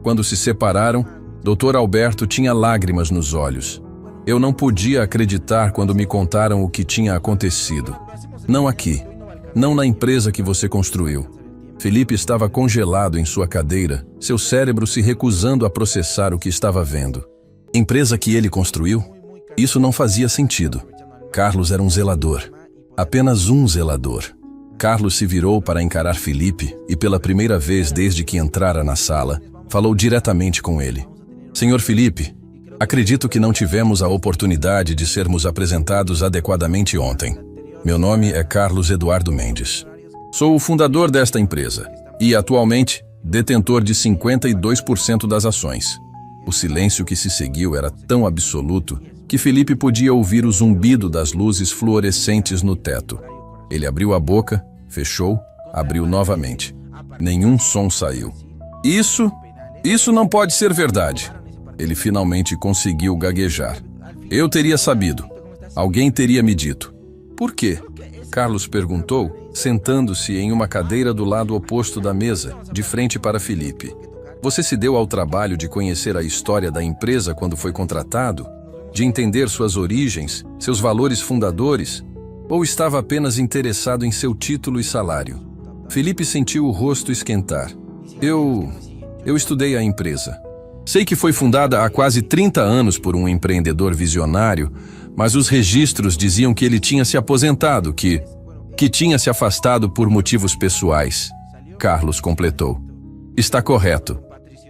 Quando se separaram, Dr. Alberto tinha lágrimas nos olhos. Eu não podia acreditar quando me contaram o que tinha acontecido. Não aqui, não na empresa que você construiu. Felipe estava congelado em sua cadeira, seu cérebro se recusando a processar o que estava vendo. Empresa que ele construiu? Isso não fazia sentido. Carlos era um zelador. Apenas um zelador. Carlos se virou para encarar Felipe e, pela primeira vez desde que entrara na sala, falou diretamente com ele. Senhor Felipe, acredito que não tivemos a oportunidade de sermos apresentados adequadamente ontem. Meu nome é Carlos Eduardo Mendes. Sou o fundador desta empresa e, atualmente, detentor de 52% das ações. O silêncio que se seguiu era tão absoluto que Felipe podia ouvir o zumbido das luzes fluorescentes no teto. Ele abriu a boca, fechou, abriu novamente. Nenhum som saiu. Isso não pode ser verdade. Ele finalmente conseguiu gaguejar. Eu teria sabido. Alguém teria me dito. Por quê? Carlos perguntou, sentando-se em uma cadeira do lado oposto da mesa, de frente para Felipe. Você se deu ao trabalho de conhecer a história da empresa quando foi contratado? De entender suas origens, seus valores fundadores? Ou estava apenas interessado em seu título e salário? Felipe sentiu o rosto esquentar. Eu estudei a empresa. Sei que foi fundada há quase 30 anos por um empreendedor visionário, mas os registros diziam que ele tinha se aposentado, que tinha se afastado por motivos pessoais. Carlos completou. Está correto.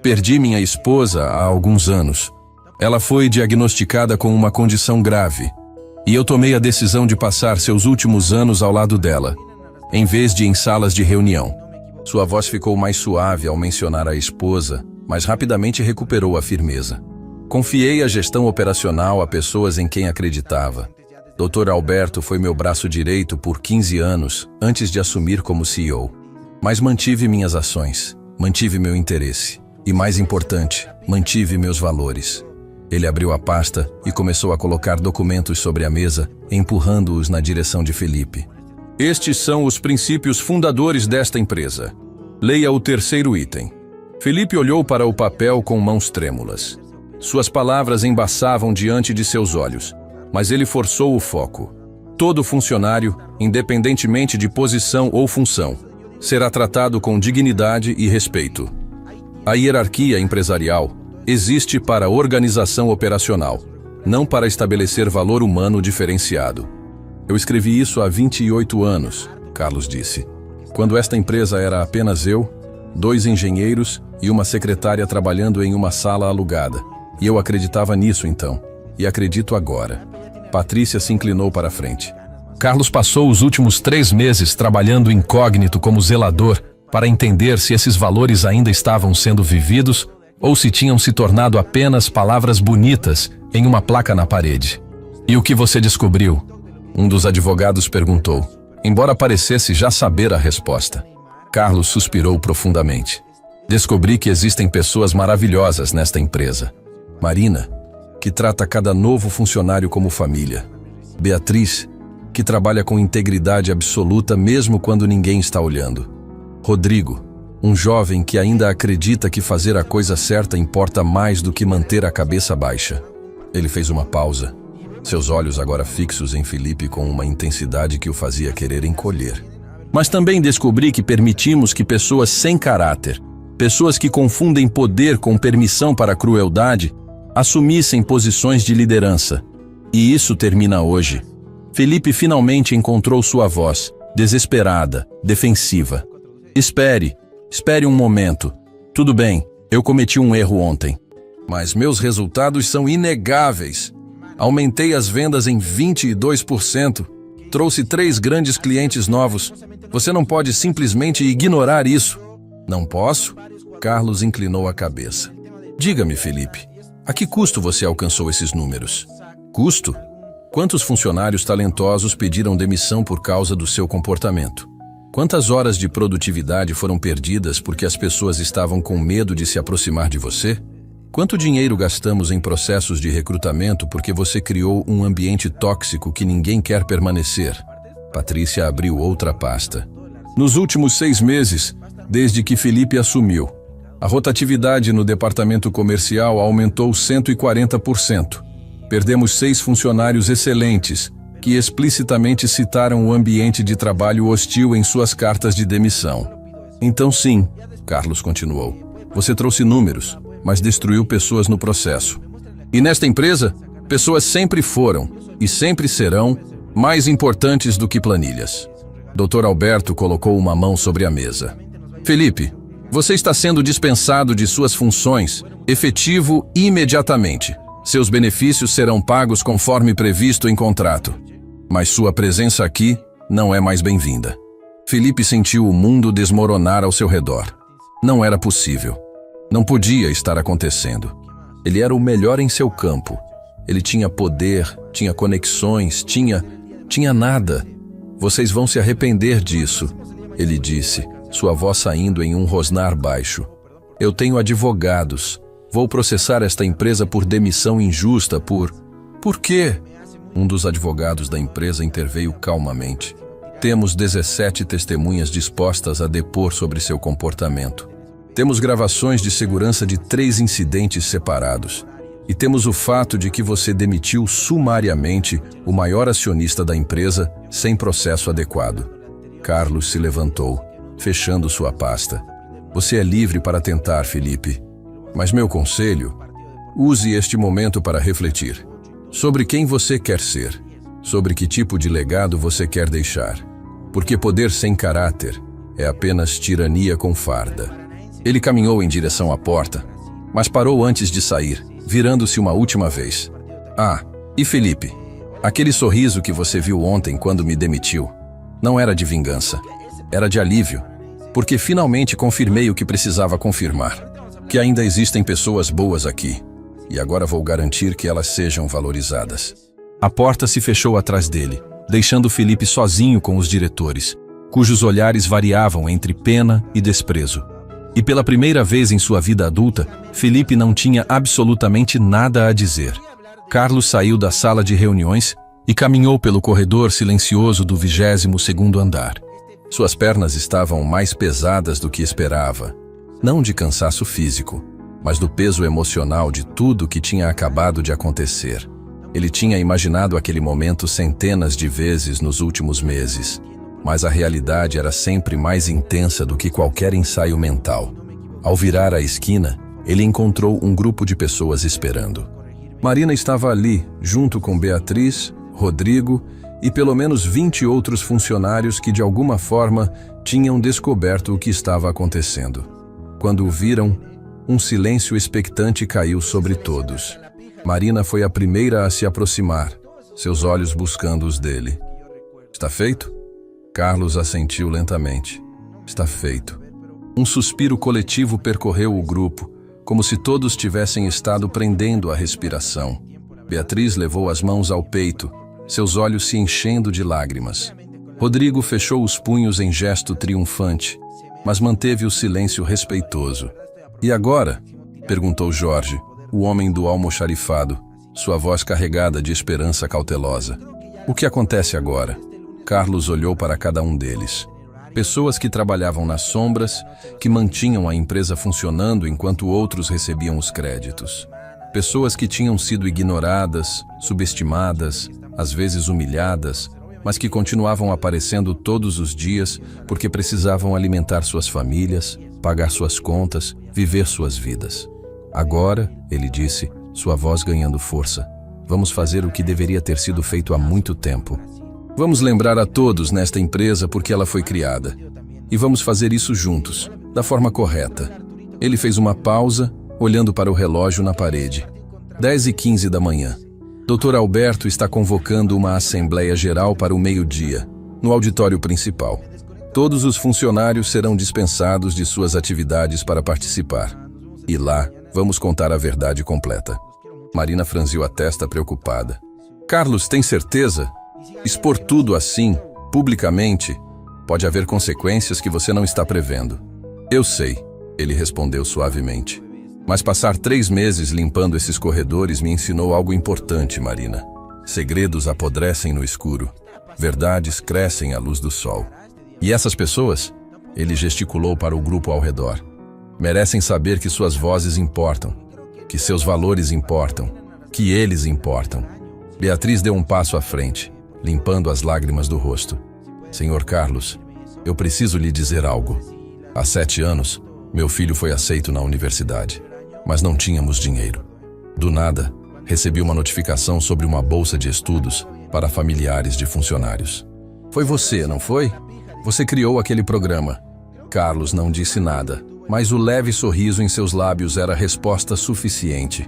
Perdi minha esposa há alguns anos. Ela foi diagnosticada com uma condição grave, e eu tomei a decisão de passar seus últimos anos ao lado dela, em vez de em salas de reunião. Sua voz ficou mais suave ao mencionar a esposa, mas rapidamente recuperou a firmeza. Confiei a gestão operacional a pessoas em quem acreditava. Dr. Alberto foi meu braço direito por 15 anos antes de assumir como CEO. Mas mantive minhas ações, mantive meu interesse e, mais importante, mantive meus valores. Ele abriu a pasta e começou a colocar documentos sobre a mesa, empurrando-os na direção de Felipe. Estes são os princípios fundadores desta empresa. Leia o terceiro item. Felipe olhou para o papel com mãos trêmulas. Suas palavras embaçavam diante de seus olhos, mas ele forçou o foco. Todo funcionário, independentemente de posição ou função, será tratado com dignidade e respeito. A hierarquia empresarial existe para a organização operacional, não para estabelecer valor humano diferenciado. Eu escrevi isso há 28 anos, Carlos disse, quando esta empresa era apenas eu, 2 engenheiros e uma secretária trabalhando em uma sala alugada. E eu acreditava nisso então, e acredito agora. Patrícia se inclinou para a frente. Carlos passou os últimos 3 meses trabalhando incógnito como zelador para entender se esses valores ainda estavam sendo vividos ou se tinham se tornado apenas palavras bonitas em uma placa na parede. E o que você descobriu? Um dos advogados perguntou, embora parecesse já saber a resposta. Carlos suspirou profundamente. Descobri que existem pessoas maravilhosas nesta empresa. Marina, que trata cada novo funcionário como família. Beatriz, que trabalha com integridade absoluta mesmo quando ninguém está olhando. Rodrigo, um jovem que ainda acredita que fazer a coisa certa importa mais do que manter a cabeça baixa. Ele fez uma pausa, seus olhos agora fixos em Felipe com uma intensidade que o fazia querer encolher. Mas também descobri que permitimos que pessoas sem caráter, pessoas que confundem poder com permissão para a crueldade, assumissem posições de liderança. E isso termina hoje. Felipe finalmente encontrou sua voz, desesperada, defensiva. Espere um momento. Tudo bem, eu cometi um erro ontem. Mas meus resultados são inegáveis. Aumentei as vendas em 22%. Trouxe 3 grandes clientes novos. Você não pode simplesmente ignorar isso. Não posso? Carlos inclinou a cabeça. Diga-me, Felipe, a que custo você alcançou esses números? Custo? Quantos funcionários talentosos pediram demissão por causa do seu comportamento? Quantas horas de produtividade foram perdidas porque as pessoas estavam com medo de se aproximar de você? Quanto dinheiro gastamos em processos de recrutamento porque você criou um ambiente tóxico que ninguém quer permanecer? Patrícia abriu outra pasta. Nos últimos 6 meses, desde que Felipe assumiu, a rotatividade no departamento comercial aumentou 140%. Perdemos 6 funcionários excelentes, que explicitamente citaram o ambiente de trabalho hostil em suas cartas de demissão. Então sim, Carlos continuou, você trouxe números, mas destruiu pessoas no processo. E nesta empresa, pessoas sempre foram, e sempre serão, mais importantes do que planilhas. Dr. Alberto colocou uma mão sobre a mesa. Felipe, você está sendo dispensado de suas funções, efetivo imediatamente. Seus benefícios serão pagos conforme previsto em contrato. Mas sua presença aqui não é mais bem-vinda. Felipe sentiu o mundo desmoronar ao seu redor. Não era possível. Não podia estar acontecendo. Ele era o melhor em seu campo. Ele tinha poder, tinha conexões, tinha nada. Vocês vão se arrepender disso, ele disse, sua voz saindo em um rosnar baixo. Eu tenho advogados. Vou processar esta empresa por demissão injusta por... Por quê? Um dos advogados da empresa interveio calmamente. Temos 17 testemunhas dispostas a depor sobre seu comportamento. Temos gravações de segurança de 3 incidentes separados. E temos o fato de que você demitiu sumariamente o maior acionista da empresa sem processo adequado. Carlos se levantou, fechando sua pasta. Você é livre para tentar, Felipe. Mas meu conselho, use este momento para refletir. Sobre quem você quer ser, sobre que tipo de legado você quer deixar. Porque poder sem caráter é apenas tirania com farda. Ele caminhou em direção à porta, mas parou antes de sair, virando-se uma última vez. Ah, e Felipe, aquele sorriso que você viu ontem quando me demitiu, não era de vingança, era de alívio, porque finalmente confirmei o que precisava confirmar, que ainda existem pessoas boas aqui. E agora vou garantir que elas sejam valorizadas. A porta se fechou atrás dele, deixando Felipe sozinho com os diretores, cujos olhares variavam entre pena e desprezo. E pela primeira vez em sua vida adulta, Felipe não tinha absolutamente nada a dizer. Carlos saiu da sala de reuniões e caminhou pelo corredor silencioso do 22º andar. Suas pernas estavam mais pesadas do que esperava, não de cansaço físico, mas do peso emocional de tudo que tinha acabado de acontecer. Ele tinha imaginado aquele momento centenas de vezes nos últimos meses, mas a realidade era sempre mais intensa do que qualquer ensaio mental. Ao virar a esquina, ele encontrou um grupo de pessoas esperando. Marina estava ali, junto com Beatriz, Rodrigo e pelo menos 20 outros funcionários que de alguma forma tinham descoberto o que estava acontecendo. Quando o viram, um silêncio expectante caiu sobre todos. Marina foi a primeira a se aproximar, seus olhos buscando os dele. Está feito? Carlos assentiu lentamente. Está feito. Um suspiro coletivo percorreu o grupo, como se todos tivessem estado prendendo a respiração. Beatriz levou as mãos ao peito, seus olhos se enchendo de lágrimas. Rodrigo fechou os punhos em gesto triunfante, mas manteve o silêncio respeitoso. E agora? Perguntou Jorge, o homem do almoxarifado, sua voz carregada de esperança cautelosa. O que acontece agora? Carlos olhou para cada um deles. Pessoas que trabalhavam nas sombras, que mantinham a empresa funcionando enquanto outros recebiam os créditos. Pessoas que tinham sido ignoradas, subestimadas, às vezes humilhadas, mas que continuavam aparecendo todos os dias porque precisavam alimentar suas famílias, pagar suas contas, viver suas vidas. Agora, ele disse, sua voz ganhando força, vamos fazer o que deveria ter sido feito há muito tempo. Vamos lembrar a todos nesta empresa porque ela foi criada. E vamos fazer isso juntos, da forma correta. Ele fez uma pausa, olhando para o relógio na parede. 10h15 da manhã. Dr. Alberto está convocando uma Assembleia Geral para o meio-dia, no auditório principal. Todos os funcionários serão dispensados de suas atividades para participar. E lá, vamos contar a verdade completa. Marina franziu a testa preocupada. Carlos, tem certeza? Expor tudo assim, publicamente, pode haver consequências que você não está prevendo. Eu sei, ele respondeu suavemente. Mas passar 3 meses limpando esses corredores me ensinou algo importante, Marina. Segredos apodrecem no escuro. Verdades crescem à luz do sol. E essas pessoas? Ele gesticulou para o grupo ao redor. Merecem saber que suas vozes importam, que seus valores importam, que eles importam. Beatriz deu um passo à frente, limpando as lágrimas do rosto. Senhor Carlos, eu preciso lhe dizer algo. Há 7 anos, meu filho foi aceito na universidade, mas não tínhamos dinheiro. Do nada, recebi uma notificação sobre uma bolsa de estudos para familiares de funcionários. Foi você, não foi? Você criou aquele programa. Carlos não disse nada, mas o leve sorriso em seus lábios era resposta suficiente.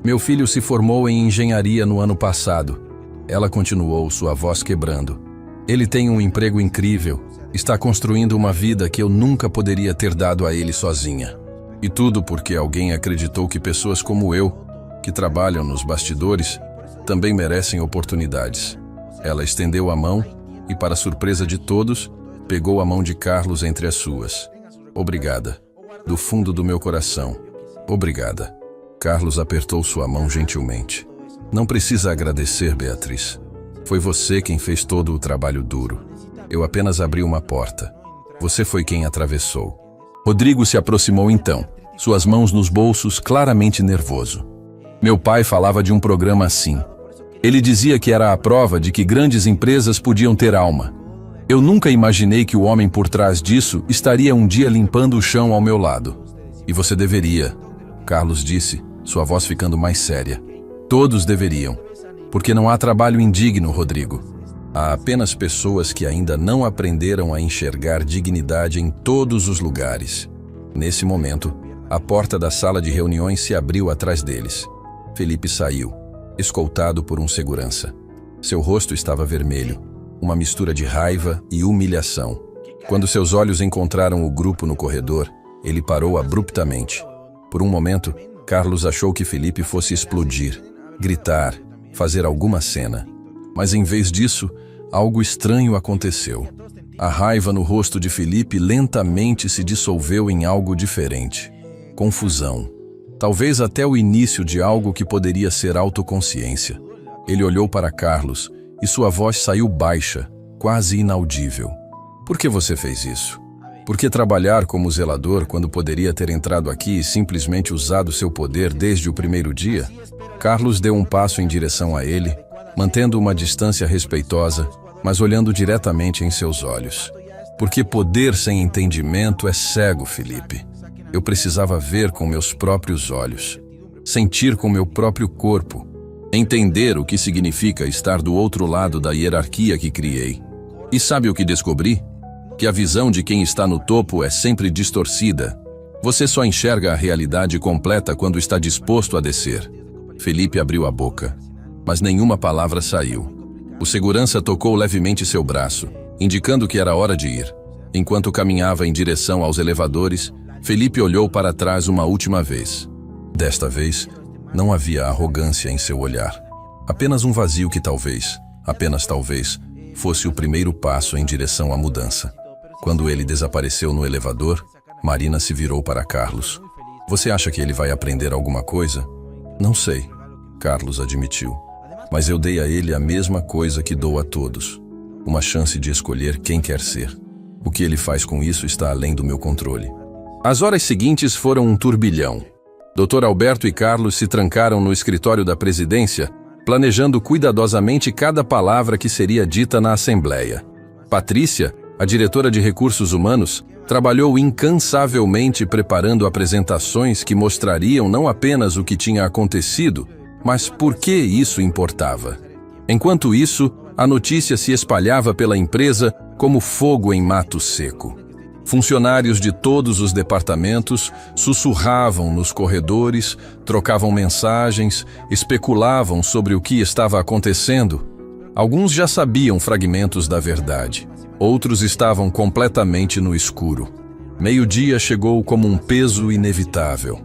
Meu filho se formou em engenharia no ano passado. Ela continuou, sua voz quebrando. Ele tem um emprego incrível. Está construindo uma vida que eu nunca poderia ter dado a ele sozinha. E tudo porque alguém acreditou que pessoas como eu, que trabalham nos bastidores, também merecem oportunidades. Ela estendeu a mão e, para surpresa de todos, pegou a mão de Carlos entre as suas. Obrigada. Do fundo do meu coração. Obrigada. Carlos apertou sua mão gentilmente. Não precisa agradecer, Beatriz. Foi você quem fez todo o trabalho duro. Eu apenas abri uma porta. Você foi quem atravessou. Rodrigo se aproximou então, suas mãos nos bolsos, claramente nervoso. Meu pai falava de um programa assim. Ele dizia que era a prova de que grandes empresas podiam ter alma. Eu nunca imaginei que o homem por trás disso estaria um dia limpando o chão ao meu lado. E você deveria, Carlos disse, sua voz ficando mais séria. Todos deveriam. Porque não há trabalho indigno, Rodrigo. Há apenas pessoas que ainda não aprenderam a enxergar dignidade em todos os lugares. Nesse momento, a porta da sala de reuniões se abriu atrás deles. Felipe saiu, escoltado por um segurança. Seu rosto estava vermelho, uma mistura de raiva e humilhação. Quando seus olhos encontraram o grupo no corredor, ele parou abruptamente. Por um momento, Carlos achou que Felipe fosse explodir, gritar, fazer alguma cena. Mas em vez disso, algo estranho aconteceu. A raiva no rosto de Felipe lentamente se dissolveu em algo diferente. Confusão. Talvez até o início de algo que poderia ser autoconsciência. Ele olhou para Carlos e sua voz saiu baixa, quase inaudível. Por que você fez isso? Por que trabalhar como zelador quando poderia ter entrado aqui e simplesmente usado seu poder desde o primeiro dia? Carlos deu um passo em direção a ele, mantendo uma distância respeitosa, mas olhando diretamente em seus olhos. Porque poder sem entendimento é cego, Felipe. Eu precisava ver com meus próprios olhos, sentir com meu próprio corpo, entender o que significa estar do outro lado da hierarquia que criei. E sabe o que descobri? Que a visão de quem está no topo é sempre distorcida. Você só enxerga a realidade completa quando está disposto a descer. Felipe abriu a boca, mas nenhuma palavra saiu. O segurança tocou levemente seu braço, indicando que era hora de ir. Enquanto caminhava em direção aos elevadores, Felipe olhou para trás uma última vez. Desta vez, não havia arrogância em seu olhar. Apenas um vazio que talvez, apenas talvez, fosse o primeiro passo em direção à mudança. Quando ele desapareceu no elevador, Marina se virou para Carlos. Você acha que ele vai aprender alguma coisa? Não sei, Carlos admitiu. Mas eu dei a ele a mesma coisa que dou a todos. Uma chance de escolher quem quer ser. O que ele faz com isso está além do meu controle. As horas seguintes foram um turbilhão. Dr. Alberto e Carlos se trancaram no escritório da presidência, planejando cuidadosamente cada palavra que seria dita na assembleia. Patrícia, a diretora de recursos humanos, trabalhou incansavelmente preparando apresentações que mostrariam não apenas o que tinha acontecido, mas por que isso importava. Enquanto isso, a notícia se espalhava pela empresa como fogo em mato seco. Funcionários de todos os departamentos sussurravam nos corredores, trocavam mensagens, especulavam sobre o que estava acontecendo. Alguns já sabiam fragmentos da verdade, outros estavam completamente no escuro. Meio-dia chegou como um peso inevitável.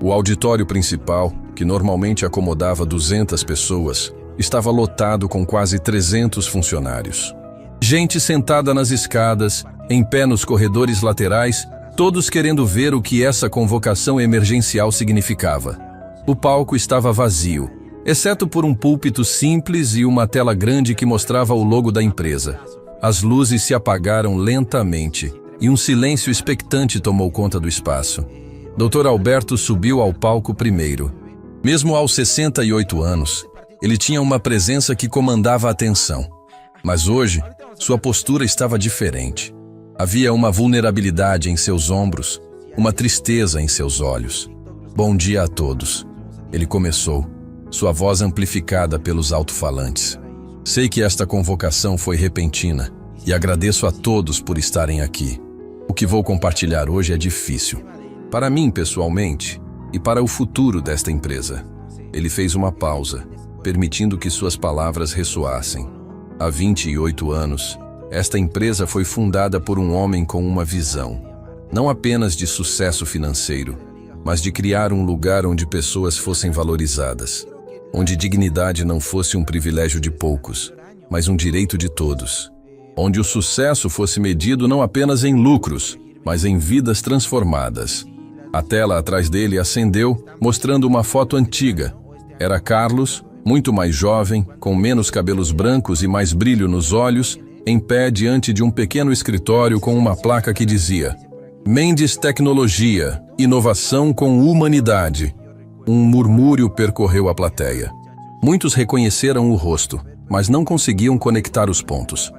O auditório principal, que normalmente acomodava 200 pessoas, estava lotado com quase 300 funcionários. Gente sentada nas escadas, em pé nos corredores laterais, todos querendo ver o que essa convocação emergencial significava. O palco estava vazio, exceto por um púlpito simples e uma tela grande que mostrava o logo da empresa. As luzes se apagaram lentamente e um silêncio expectante tomou conta do espaço. Dr. Alberto subiu ao palco primeiro. Mesmo aos 68 anos, ele tinha uma presença que comandava a atenção. Mas hoje, sua postura estava diferente. Havia uma vulnerabilidade em seus ombros, uma tristeza em seus olhos. Bom dia a todos. Ele começou, sua voz amplificada pelos alto-falantes. Sei que esta convocação foi repentina e agradeço a todos por estarem aqui. O que vou compartilhar hoje é difícil. Para mim, pessoalmente, e para o futuro desta empresa. Ele fez uma pausa, permitindo que suas palavras ressoassem. Há 28 anos, esta empresa foi fundada por um homem com uma visão, não apenas de sucesso financeiro, mas de criar um lugar onde pessoas fossem valorizadas, onde dignidade não fosse um privilégio de poucos, mas um direito de todos, onde o sucesso fosse medido não apenas em lucros, mas em vidas transformadas. A tela atrás dele acendeu, mostrando uma foto antiga. Era Carlos, muito mais jovem, com menos cabelos brancos e mais brilho nos olhos, em pé diante de um pequeno escritório com uma placa que dizia: Mendes Tecnologia, inovação com humanidade. Um murmúrio percorreu a plateia. Muitos reconheceram o rosto, mas não conseguiam conectar os pontos.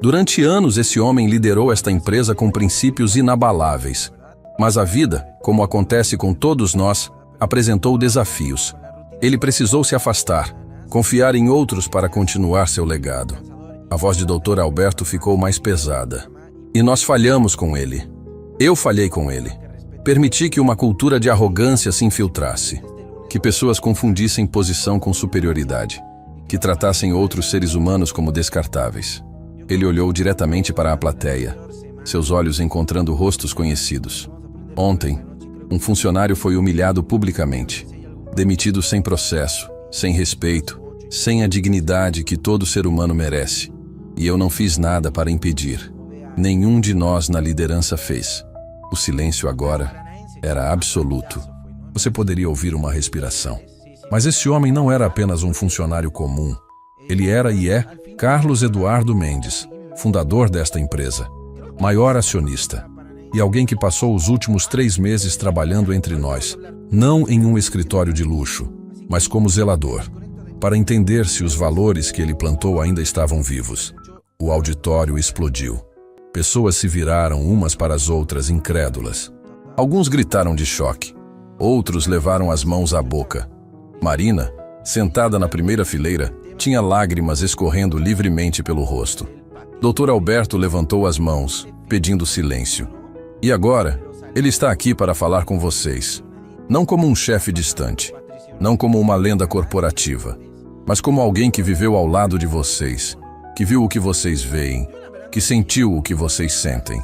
Durante anos, esse homem liderou esta empresa com princípios inabaláveis. Mas a vida, como acontece com todos nós, apresentou desafios. Ele precisou se afastar, confiar em outros para continuar seu legado. A voz de Dr. Alberto ficou mais pesada. E nós falhamos com ele. Eu falhei com ele. Permiti que uma cultura de arrogância se infiltrasse. Que pessoas confundissem posição com superioridade. Que tratassem outros seres humanos como descartáveis. Ele olhou diretamente para a plateia, seus olhos encontrando rostos conhecidos. Ontem, um funcionário foi humilhado publicamente, demitido sem processo, sem respeito, sem a dignidade que todo ser humano merece. E eu não fiz nada para impedir. Nenhum de nós na liderança fez. O silêncio agora era absoluto. Você poderia ouvir uma respiração. Mas esse homem não era apenas um funcionário comum. Ele era e é Carlos Eduardo Mendes, fundador desta empresa, maior acionista, e alguém que passou os últimos 3 meses trabalhando entre nós, não em um escritório de luxo, mas como zelador, para entender se os valores que ele plantou ainda estavam vivos. O auditório explodiu. Pessoas se viraram umas para as outras incrédulas. Alguns gritaram de choque, outros levaram as mãos à boca. Marina, sentada na primeira fileira, tinha lágrimas escorrendo livremente pelo rosto. Dr. Alberto levantou as mãos, pedindo silêncio. E agora, ele está aqui para falar com vocês. Não como um chefe distante, não como uma lenda corporativa, mas como alguém que viveu ao lado de vocês, que viu o que vocês veem, que sentiu o que vocês sentem.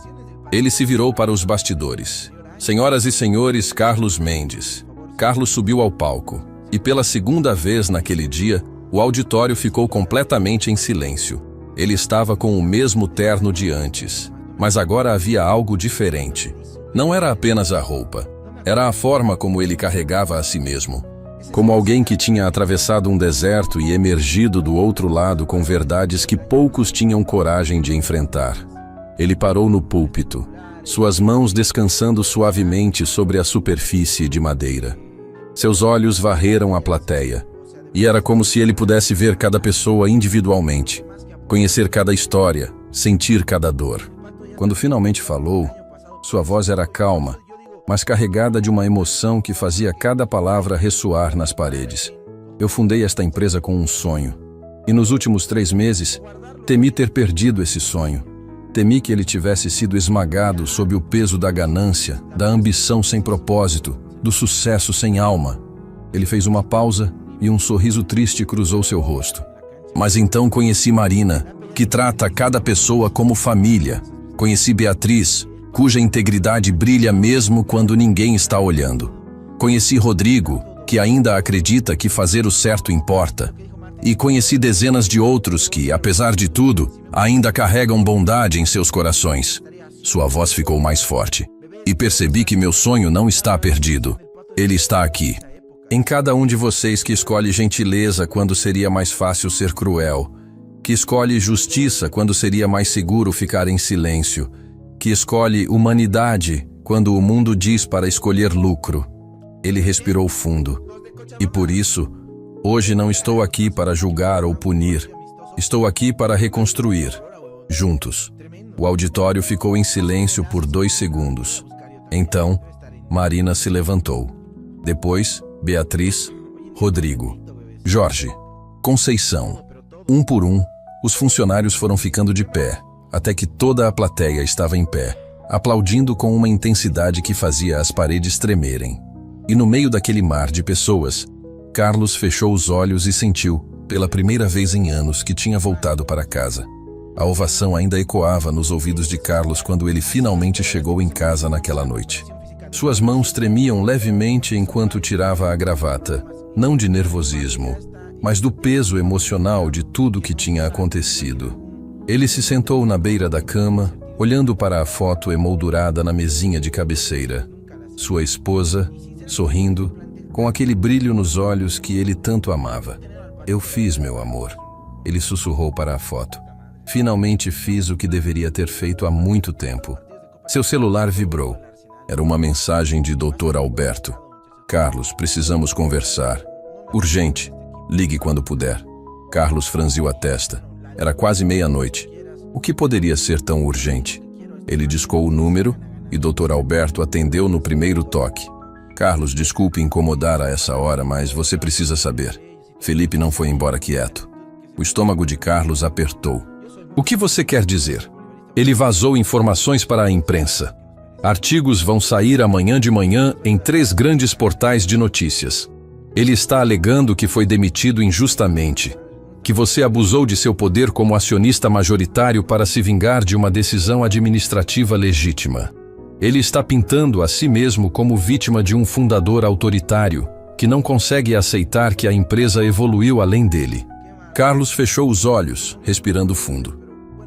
Ele se virou para os bastidores. Senhoras e senhores, Carlos Mendes. Carlos subiu ao palco, e pela segunda vez naquele dia, o auditório ficou completamente em silêncio. Ele estava com o mesmo terno de antes, mas agora havia algo diferente. Não era apenas a roupa, era a forma como ele carregava a si mesmo. Como alguém que tinha atravessado um deserto e emergido do outro lado com verdades que poucos tinham coragem de enfrentar. Ele parou no púlpito, suas mãos descansando suavemente sobre a superfície de madeira. Seus olhos varreram a plateia, e era como se ele pudesse ver cada pessoa individualmente, conhecer cada história, sentir cada dor. Quando finalmente falou, sua voz era calma, mas carregada de uma emoção que fazia cada palavra ressoar nas paredes. Eu fundei esta empresa com um sonho, e nos últimos 3 meses, temi ter perdido esse sonho. Temi que ele tivesse sido esmagado sob o peso da ganância, da ambição sem propósito, do sucesso sem alma. Ele fez uma pausa e um sorriso triste cruzou seu rosto. Mas então conheci Marina, que trata cada pessoa como família. Conheci Beatriz, cuja integridade brilha mesmo quando ninguém está olhando. Conheci Rodrigo, que ainda acredita que fazer o certo importa. E conheci dezenas de outros que, apesar de tudo, ainda carregam bondade em seus corações. Sua voz ficou mais forte. E percebi que meu sonho não está perdido. Ele está aqui. Em cada um de vocês que escolhe gentileza quando seria mais fácil ser cruel, que escolhe justiça quando seria mais seguro ficar em silêncio, que escolhe humanidade quando o mundo diz para escolher lucro. Ele respirou fundo. E por isso, hoje não estou aqui para julgar ou punir. Estou aqui para reconstruir, juntos. O auditório ficou em silêncio por 2 segundos. Então, Marina se levantou. Depois, Beatriz, Rodrigo, Jorge, Conceição. Um por um, os funcionários foram ficando de pé, até que toda a plateia estava em pé, aplaudindo com uma intensidade que fazia as paredes tremerem. E no meio daquele mar de pessoas, Carlos fechou os olhos e sentiu, pela primeira vez em anos, que tinha voltado para casa. A ovação ainda ecoava nos ouvidos de Carlos quando ele finalmente chegou em casa naquela noite. Suas mãos tremiam levemente enquanto tirava a gravata, não de nervosismo, mas do peso emocional de tudo que tinha acontecido. Ele se sentou na beira da cama, olhando para a foto emoldurada na mesinha de cabeceira. Sua esposa, sorrindo, com aquele brilho nos olhos que ele tanto amava. "Eu fiz, meu amor", ele sussurrou para a foto. "Finalmente fiz o que deveria ter feito há muito tempo." Seu celular vibrou. Era uma mensagem de Dr. Alberto. "Carlos, precisamos conversar. Urgente. Ligue quando puder." Carlos franziu a testa. Era quase meia-noite. O que poderia ser tão urgente? Ele discou o número e Dr. Alberto atendeu no primeiro toque. "Carlos, desculpe incomodar a essa hora, mas você precisa saber. Felipe não foi embora quieto." O estômago de Carlos apertou. "O que você quer dizer?" "Ele vazou informações para a imprensa. Artigos vão sair amanhã de manhã em 3 grandes portais de notícias. Ele está alegando que foi demitido injustamente, que você abusou de seu poder como acionista majoritário para se vingar de uma decisão administrativa legítima. Ele está pintando a si mesmo como vítima de um fundador autoritário, que não consegue aceitar que a empresa evoluiu além dele." Carlos fechou os olhos, respirando fundo.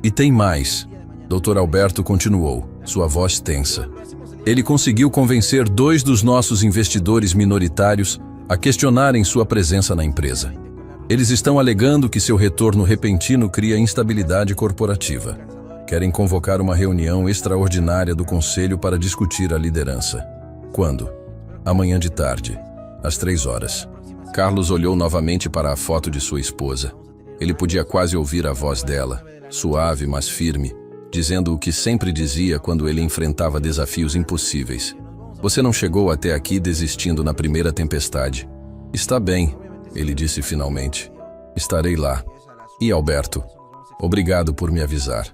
"E tem mais." Dr. Alberto continuou, sua voz tensa. "Ele conseguiu convencer 2 dos nossos investidores minoritários a questionarem sua presença na empresa. Eles estão alegando que seu retorno repentino cria instabilidade corporativa. Querem convocar uma reunião extraordinária do conselho para discutir a liderança." "Quando?" "Amanhã de tarde, às 3 horas." Carlos olhou novamente para a foto de sua esposa. Ele podia quase ouvir a voz dela, suave mas firme, dizendo o que sempre dizia quando ele enfrentava desafios impossíveis. "Você não chegou até aqui desistindo na primeira tempestade." "Está bem", ele disse finalmente. "Estarei lá." "E Alberto, obrigado por me avisar."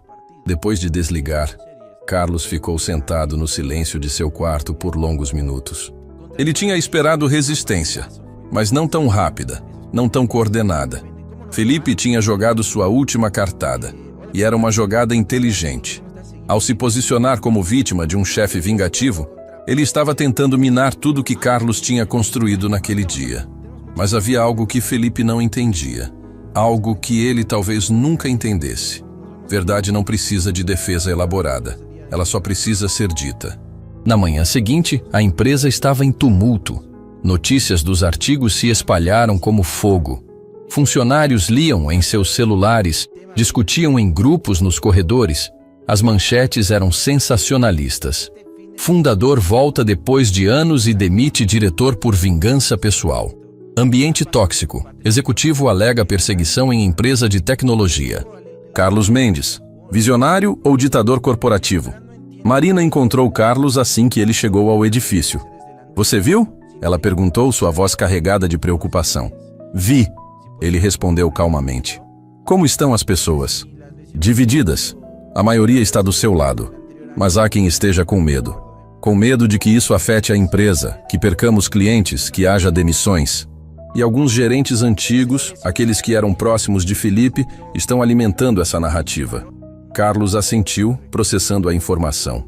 Depois de desligar, Carlos ficou sentado no silêncio de seu quarto por longos minutos. Ele tinha esperado resistência, mas não tão rápida, não tão coordenada. Felipe tinha jogado sua última cartada. E era uma jogada inteligente. Ao se posicionar como vítima de um chefe vingativo, ele estava tentando minar tudo que Carlos tinha construído naquele dia. Mas havia algo que Felipe não entendia. Algo que ele talvez nunca entendesse. Verdade não precisa de defesa elaborada. Ela só precisa ser dita. Na manhã seguinte, a empresa estava em tumulto. Notícias dos artigos se espalharam como fogo. Funcionários liam em seus celulares, discutiam em grupos nos corredores. As manchetes eram sensacionalistas. Fundador volta depois de anos e demite diretor por vingança pessoal. Ambiente tóxico. Executivo alega perseguição em empresa de tecnologia. Carlos Mendes. Visionário ou ditador corporativo? Marina encontrou Carlos assim que ele chegou ao edifício. "Você viu?" ela perguntou, sua voz carregada de preocupação. "Vi", ele respondeu calmamente. "Como estão as pessoas?" "Divididas. A maioria está do seu lado, mas há quem esteja com medo. Com medo de que isso afete a empresa, que percamos clientes, que haja demissões. E alguns gerentes antigos, aqueles que eram próximos de Felipe, estão alimentando essa narrativa. Carlos assentiu, processando a informação.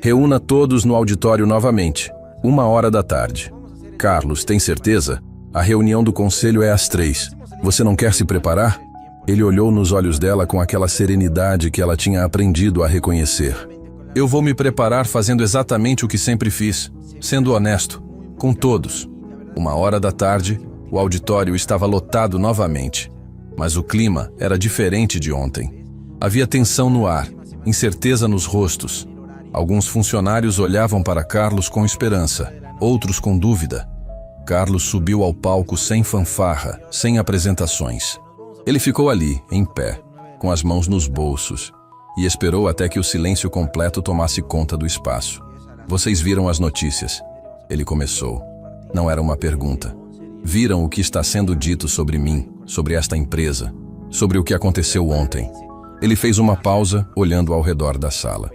Reúna todos no auditório novamente, 1h da tarde. Carlos, tem certeza? A reunião do conselho é às 3. Você não quer se preparar? Ele olhou nos olhos dela com aquela serenidade que ela tinha aprendido a reconhecer. Eu vou me preparar fazendo exatamente o que sempre fiz, sendo honesto, com todos. 1h da tarde, o auditório estava lotado novamente, mas o clima era diferente de ontem. Havia tensão no ar, incerteza nos rostos. Alguns funcionários olhavam para Carlos com esperança, outros com dúvida. Carlos subiu ao palco sem fanfarra, sem apresentações. Ele ficou ali, em pé, com as mãos nos bolsos, e esperou até que o silêncio completo tomasse conta do espaço. Vocês viram as notícias. Ele começou. Não era uma pergunta. Viram o que está sendo dito sobre mim, sobre esta empresa, sobre o que aconteceu ontem. Ele fez uma pausa, olhando ao redor da sala.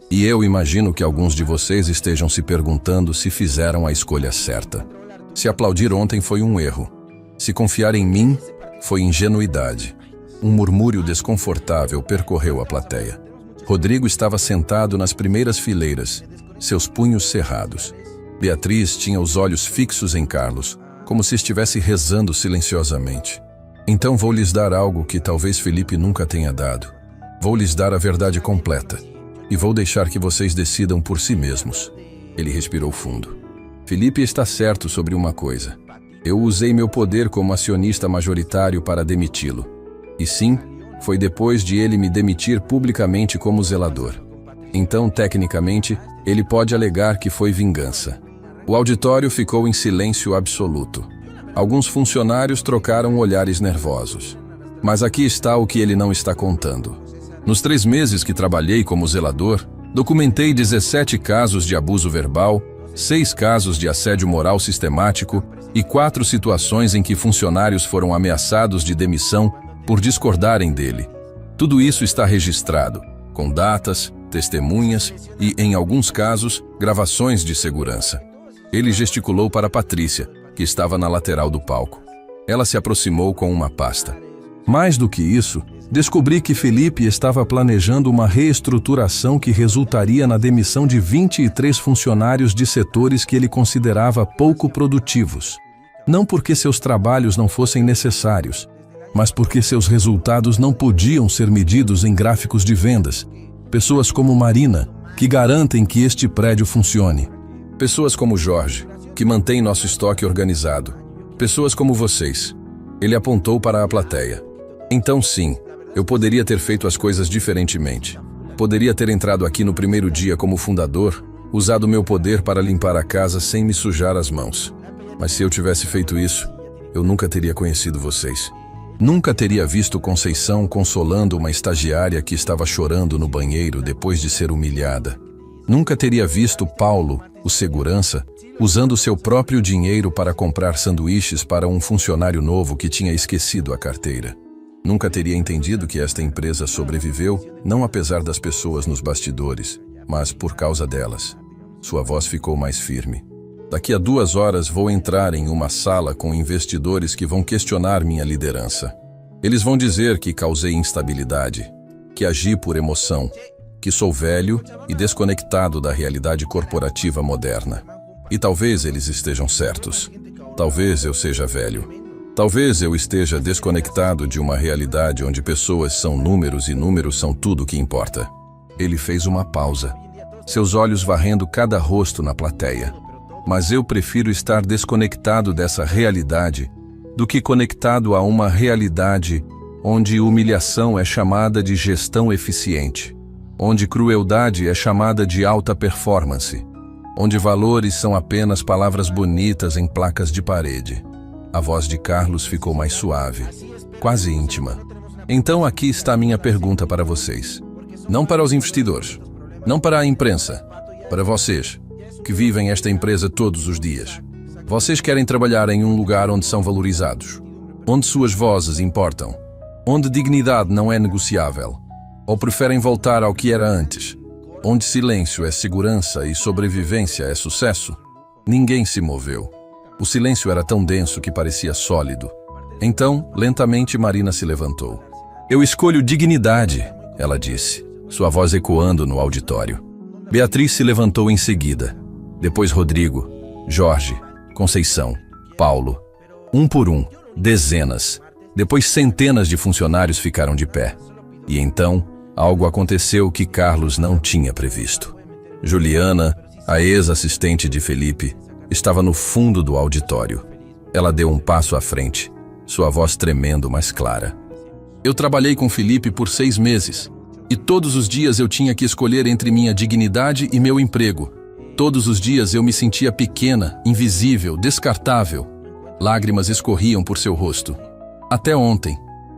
E eu imagino que alguns de vocês estejam se perguntando se fizeram a escolha certa. Se aplaudir ontem foi um erro. Se confiar em mim, foi ingenuidade. Um murmúrio desconfortável percorreu a plateia. Rodrigo estava sentado nas primeiras fileiras, seus punhos cerrados. Beatriz tinha os olhos fixos em Carlos, como se estivesse rezando silenciosamente. Então vou lhes dar algo que talvez Felipe nunca tenha dado. Vou lhes dar a verdade completa. E vou deixar que vocês decidam por si mesmos. Ele respirou fundo. Felipe está certo sobre uma coisa. Eu usei meu poder como acionista majoritário para demiti-lo. E sim, foi depois de ele me demitir publicamente como zelador. Então, tecnicamente, ele pode alegar que foi vingança. O auditório ficou em silêncio absoluto. Alguns funcionários trocaram olhares nervosos. Mas aqui está o que ele não está contando. Nos 3 meses que trabalhei como zelador, documentei 17 casos de abuso verbal, 6 casos de assédio moral sistemático e 4 situações em que funcionários foram ameaçados de demissão por discordarem dele. Tudo isso está registrado, com datas, testemunhas e, em alguns casos, gravações de segurança. Ele gesticulou para Patrícia, que estava na lateral do palco. Ela se aproximou com uma pasta. Mais do que isso, descobri que Felipe estava planejando uma reestruturação que resultaria na demissão de 23 funcionários de setores que ele considerava pouco produtivos. Não porque seus trabalhos não fossem necessários, mas porque seus resultados não podiam ser medidos em gráficos de vendas. Pessoas como Marina, que garantem que este prédio funcione. Pessoas como Jorge, que mantém nosso estoque organizado. Pessoas como vocês. Ele apontou para a plateia. Então sim, eu poderia ter feito as coisas diferentemente. Poderia ter entrado aqui no primeiro dia como fundador, usado meu poder para limpar a casa sem me sujar as mãos. Mas se eu tivesse feito isso, eu nunca teria conhecido vocês. Nunca teria visto Conceição consolando uma estagiária que estava chorando no banheiro depois de ser humilhada. Nunca teria visto Paulo, o segurança, usando seu próprio dinheiro para comprar sanduíches para um funcionário novo que tinha esquecido a carteira. Nunca teria entendido que esta empresa sobreviveu, não apesar das pessoas nos bastidores, mas por causa delas. Sua voz ficou mais firme. Daqui a 2 horas vou entrar em uma sala com investidores que vão questionar minha liderança. Eles vão dizer que causei instabilidade, que agi por emoção, que sou velho e desconectado da realidade corporativa moderna. E talvez eles estejam certos. Talvez eu seja velho. Talvez eu esteja desconectado de uma realidade onde pessoas são números e números são tudo o que importa. Ele fez uma pausa, seus olhos varrendo cada rosto na plateia. Mas eu prefiro estar desconectado dessa realidade do que conectado a uma realidade onde humilhação é chamada de gestão eficiente, onde crueldade é chamada de alta performance, onde valores são apenas palavras bonitas em placas de parede. A voz de Carlos ficou mais suave, quase íntima. Então aqui está a minha pergunta para vocês. Não para os investidores, não para a imprensa, para vocês, que vivem esta empresa todos os dias. Vocês querem trabalhar em um lugar onde são valorizados, onde suas vozes importam, onde dignidade não é negociável. Ou preferem voltar ao que era antes, onde silêncio é segurança e sobrevivência é sucesso? Ninguém se moveu. O silêncio era tão denso que parecia sólido. Então, lentamente, Marina se levantou. Eu escolho dignidade, ela disse, sua voz ecoando no auditório. Beatriz se levantou em seguida. Depois Rodrigo, Jorge, Conceição, Paulo. Um por um, dezenas. Depois centenas de funcionários ficaram de pé. E então, algo aconteceu que Carlos não tinha previsto. Juliana, a ex-assistente de Felipe, estava no fundo do auditório. Ela deu um passo à frente, sua voz tremendo, mas clara. Eu trabalhei com Felipe por 6 meses. E todos os dias eu tinha que escolher entre minha dignidade e meu emprego. Todos os dias eu me sentia pequena, invisível, descartável. Lágrimas escorriam por seu rosto. Até ontem,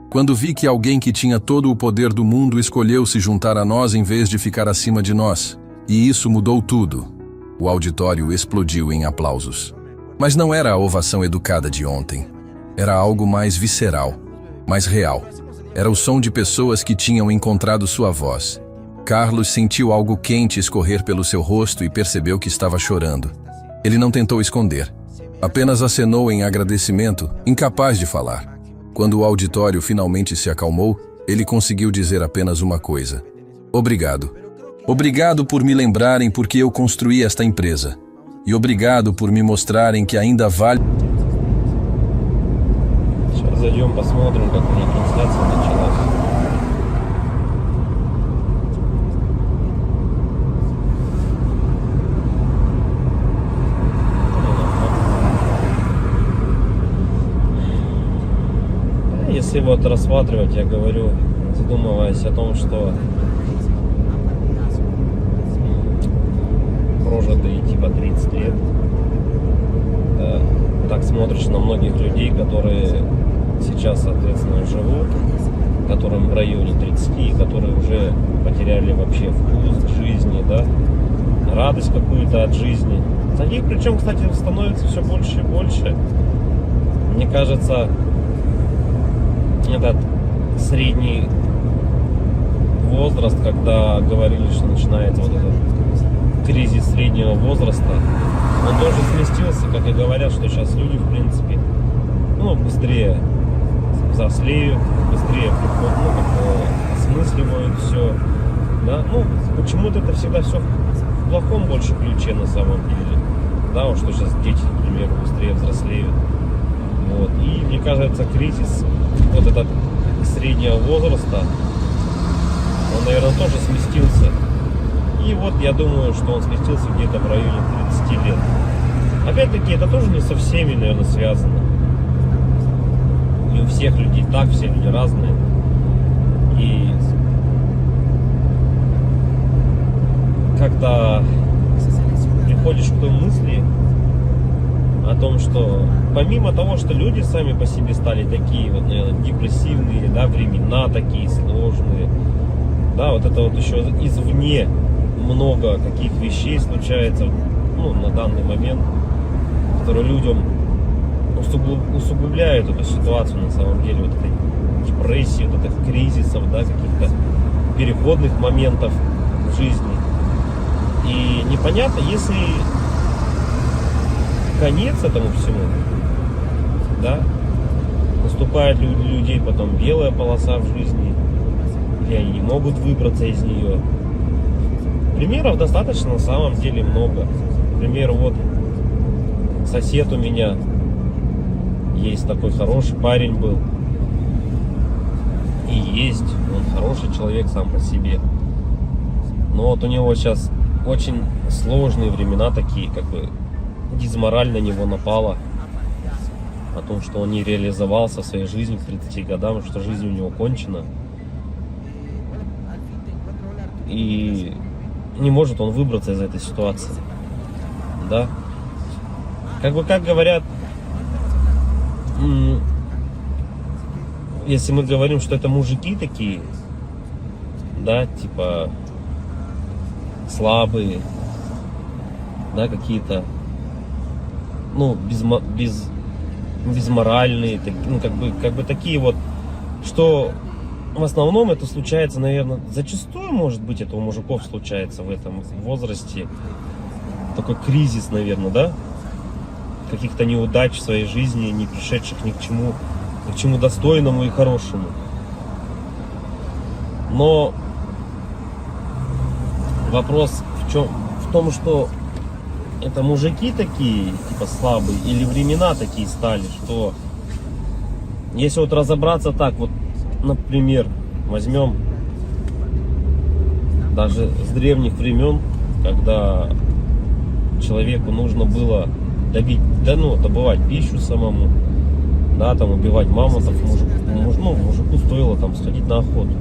quando vi que alguém que tinha todo o poder do mundo escolheu se juntar a nós em vez de ficar acima de nós. E isso mudou tudo. O auditório explodiu em aplausos. Mas não era a ovação educada de ontem. Era algo mais visceral, mais real. Era o som de pessoas que tinham encontrado sua voz. Carlos sentiu algo quente escorrer pelo seu rosto e percebeu que estava chorando. Ele não tentou esconder. Apenas acenou em agradecimento, incapaz de falar. Quando o auditório finalmente se acalmou, ele conseguiu dizer apenas uma coisa. Obrigado. Obrigado por me lembrarem porque eu construí esta empresa. E obrigado por me mostrarem que ainda vale... Сейчас зайдем, посмотрим, как у них трансляция началась. Если вот рассматривать, я говорю, задумываясь о том, что прожитые типа 30 лет, так смотришь на многих людей, которые сейчас, соответственно, живут, которым в районе 30, которые уже потеряли вообще вкус к жизни, да, радость какую-то от жизни. Таких, причем, кстати, становится все больше и больше. Мне кажется, этот средний возраст, когда говорили, что начинается вот этот кризис среднего возраста, он тоже сместился, как и говорят, что сейчас люди, в принципе, ну, быстрее взрослеют, быстрее осмысливают все, да, ну, почему-то это всегда все в плохом больше ключе на самом деле, да, вот что сейчас дети, например, быстрее взрослеют, вот, и мне кажется, кризис вот этот среднего возраста, он, наверное, тоже сместился, и вот я думаю, что он сместился где-то в районе 30 лет. Опять-таки, это тоже не со всеми, наверное, связано. Не у всех людей так, все люди разные. И когда приходишь к той мысли о том, что помимо того, что люди сами по себе стали такие вот, наверное, депрессивные, да, времена такие сложные, да, вот это вот еще извне много каких вещей случается, ну, на данный момент, которые людям усугубляют эту ситуацию на самом деле, вот этой депрессии, вот этих кризисов, да, каких-то переходных моментов в жизни. И непонятно, если конец этому всему, да, наступает у людей потом белая полоса в жизни, или они не могут выбраться из нее. Примеров достаточно на самом деле много. Например, вот сосед у меня есть такой хороший парень был. И есть, он хороший человек сам по себе. Но вот у него сейчас очень сложные времена такие, как бы дизмораль на него напала. О том, что он не реализовался в своей жизни к 30 годам, что жизнь у него кончена. И не может он выбраться из этой ситуации. Да? Как бы, как говорят, если мы говорим, что это мужики такие, да, типа слабые, да, какие-то, ну, безморальные, ну, как бы такие вот, что в основном это случается, наверное, зачастую, может быть, это у мужиков случается в этом возрасте. Такой кризис, наверное, да? Каких-то неудач в своей жизни, не пришедших ни к чему достойному и хорошему. Но вопрос в том, что это мужики такие, типа слабые, или времена такие стали, что если вот разобраться так, вот, например, возьмем даже с древних времен, когда человеку нужно было добывать пищу самому, да, там убивать мамонтов, мужику стоило там сходить на охоту.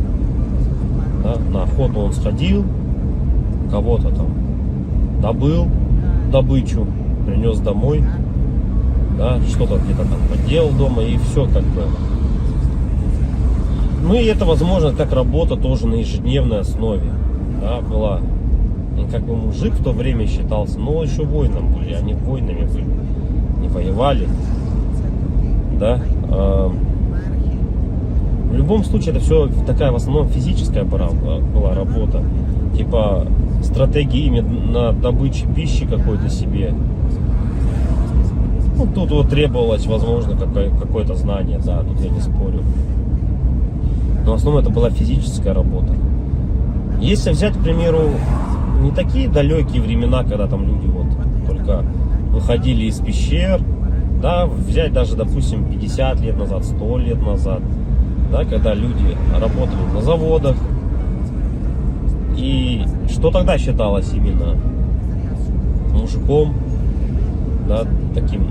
Да, на охоту он сходил, кого-то там добыл добычу, принес домой, да, что-то где-то там поделал дома, и все как бы. Ну и это, возможно, как работа тоже на ежедневной основе, да, была. И как бы мужик в то время считался, но еще воином были, они воинами были, не воевали, да. В любом случае это все такая в основном физическая была работа, типа стратегии именно добычи пищи какой-то себе. Ну, тут вот требовалось, возможно, какое-то знание, да, тут я не спорю. Но в основном это была физическая работа. Если взять, к примеру, не такие далекие времена, когда там люди вот только выходили из пещер, да, взять даже, допустим, 50 лет назад, 100 лет назад, да, когда люди работали на заводах, и что тогда считалось именно мужиком, да, таким.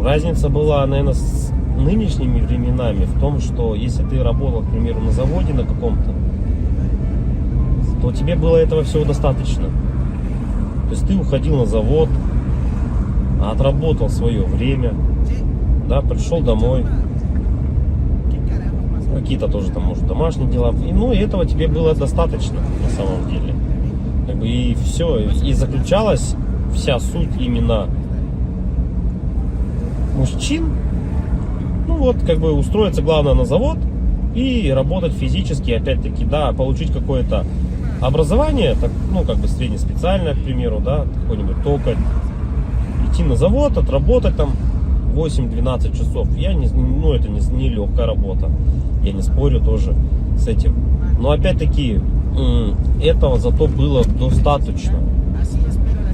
Разница была, наверное, с нынешними временами в том, что если ты работал, к примеру, на заводе на каком-то, то тебе было этого всего достаточно. То есть ты уходил на завод, отработал свое время, да, пришел домой, какие-то тоже там, может, домашние дела, и, ну, и этого тебе было достаточно на самом деле. Как бы и все, и заключалась вся суть именно мужчин, ну вот, как бы устроиться главное на завод и работать физически, опять-таки, да, получить какое-то образование, так, ну, как бы среднеспециальное, к примеру, да, какой-нибудь токарь, идти на завод, отработать там 8-12 часов. Ну, это не легкая работа, я не спорю тоже с этим. Но опять-таки, этого зато было достаточно.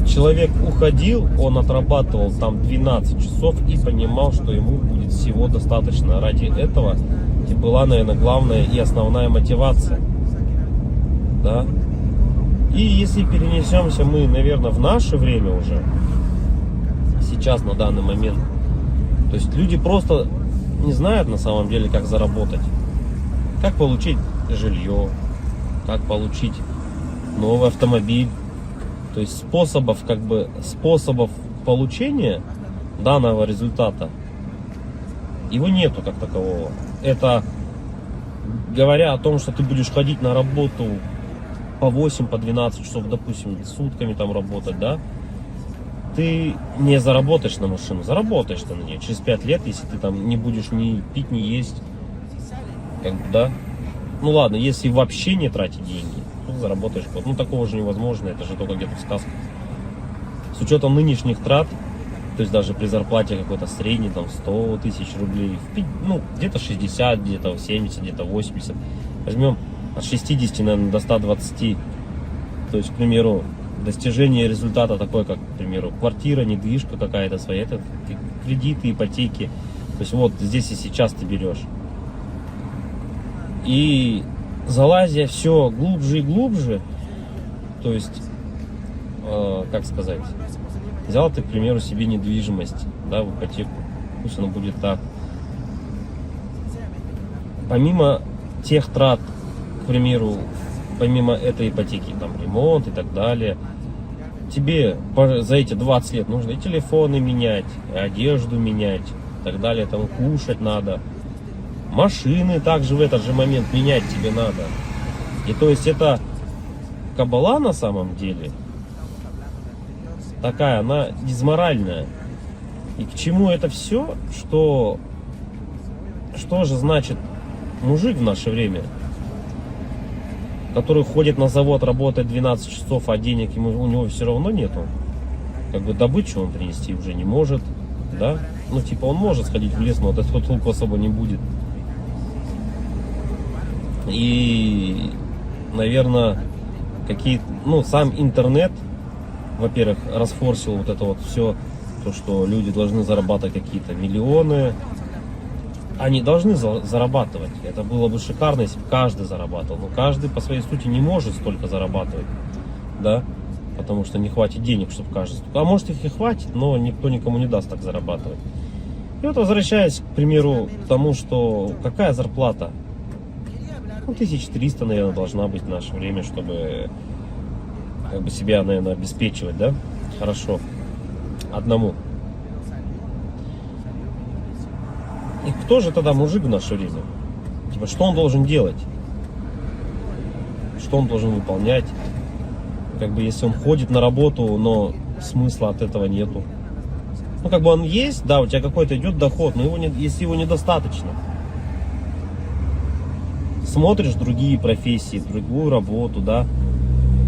Человек уходил, он отрабатывал там 12 часов и понимал, что ему будет всего достаточно. Ради этого и была, наверное, главная и основная мотивация. Да? И если перенесемся мы, наверное, в наше время уже, сейчас, на данный момент, то есть люди просто не знают на самом деле, как заработать, как получить жилье, как получить новый автомобиль. То есть способов получения данного результата его нету как такового. Это говоря о том, что ты будешь ходить на работу по 8, по 12 часов, допустим, сутками там работать, да, ты не заработаешь на машину, заработаешь ты на нее через 5 лет, если ты там не будешь ни пить, ни есть, как бы, да. Ну ладно, если вообще не тратить деньги, то заработаешь год. Ну такого же невозможно, это же только где-то в сказках. С учетом нынешних трат, то есть даже при зарплате какой-то средней, там 100 тысяч рублей, ну где-то 60, где-то 70, где-то 80, возьмем от 60, наверное, до 120, то есть, к примеру, достижение результата такой, как, к примеру, квартира, недвижка какая-то своя, это кредиты, ипотеки, то есть вот здесь и сейчас ты берешь. И залазя все глубже и глубже, то есть, как сказать, взял ты, к примеру, себе недвижимость, да, в ипотеку, пусть оно будет так. Помимо тех трат, к примеру, помимо этой ипотеки, там, ремонт и так далее, тебе за эти 20 лет нужно и телефоны менять, и одежду менять, и так далее, там, кушать надо. Машины также в этот же момент менять тебе надо. И то есть это кабала на самом деле такая, она дизморальная. И к чему это все? Что же значит мужик в наше время, который ходит на завод, работает 12 часов, а денег у него все равно нету, как бы добычу он принести уже не может, да? Ну, типа, он может сходить в лес, но от этого толку особо не будет. И, наверное, сам интернет, во-первых, расфорсил вот это вот все, то, что люди должны зарабатывать какие-то миллионы. Они должны зарабатывать. Это было бы шикарно, если бы каждый зарабатывал. Но каждый по своей сути не может столько зарабатывать, да, потому что не хватит денег, чтобы каждый. А может их и хватит, но никто никому не даст так зарабатывать. И вот возвращаясь, к примеру, к тому, что какая зарплата? 1300, наверное, должна быть в наше время, чтобы как бы себя, наверное, обеспечивать, да, хорошо, одному. И кто же тогда мужик в наше время? Типа, что он должен делать? Что он должен выполнять? Как бы, если он ходит на работу, но смысла от этого нету. Ну, как бы он есть, да, у тебя какой-то идет доход, но если его недостаточно. Смотришь другие профессии, другую работу, да,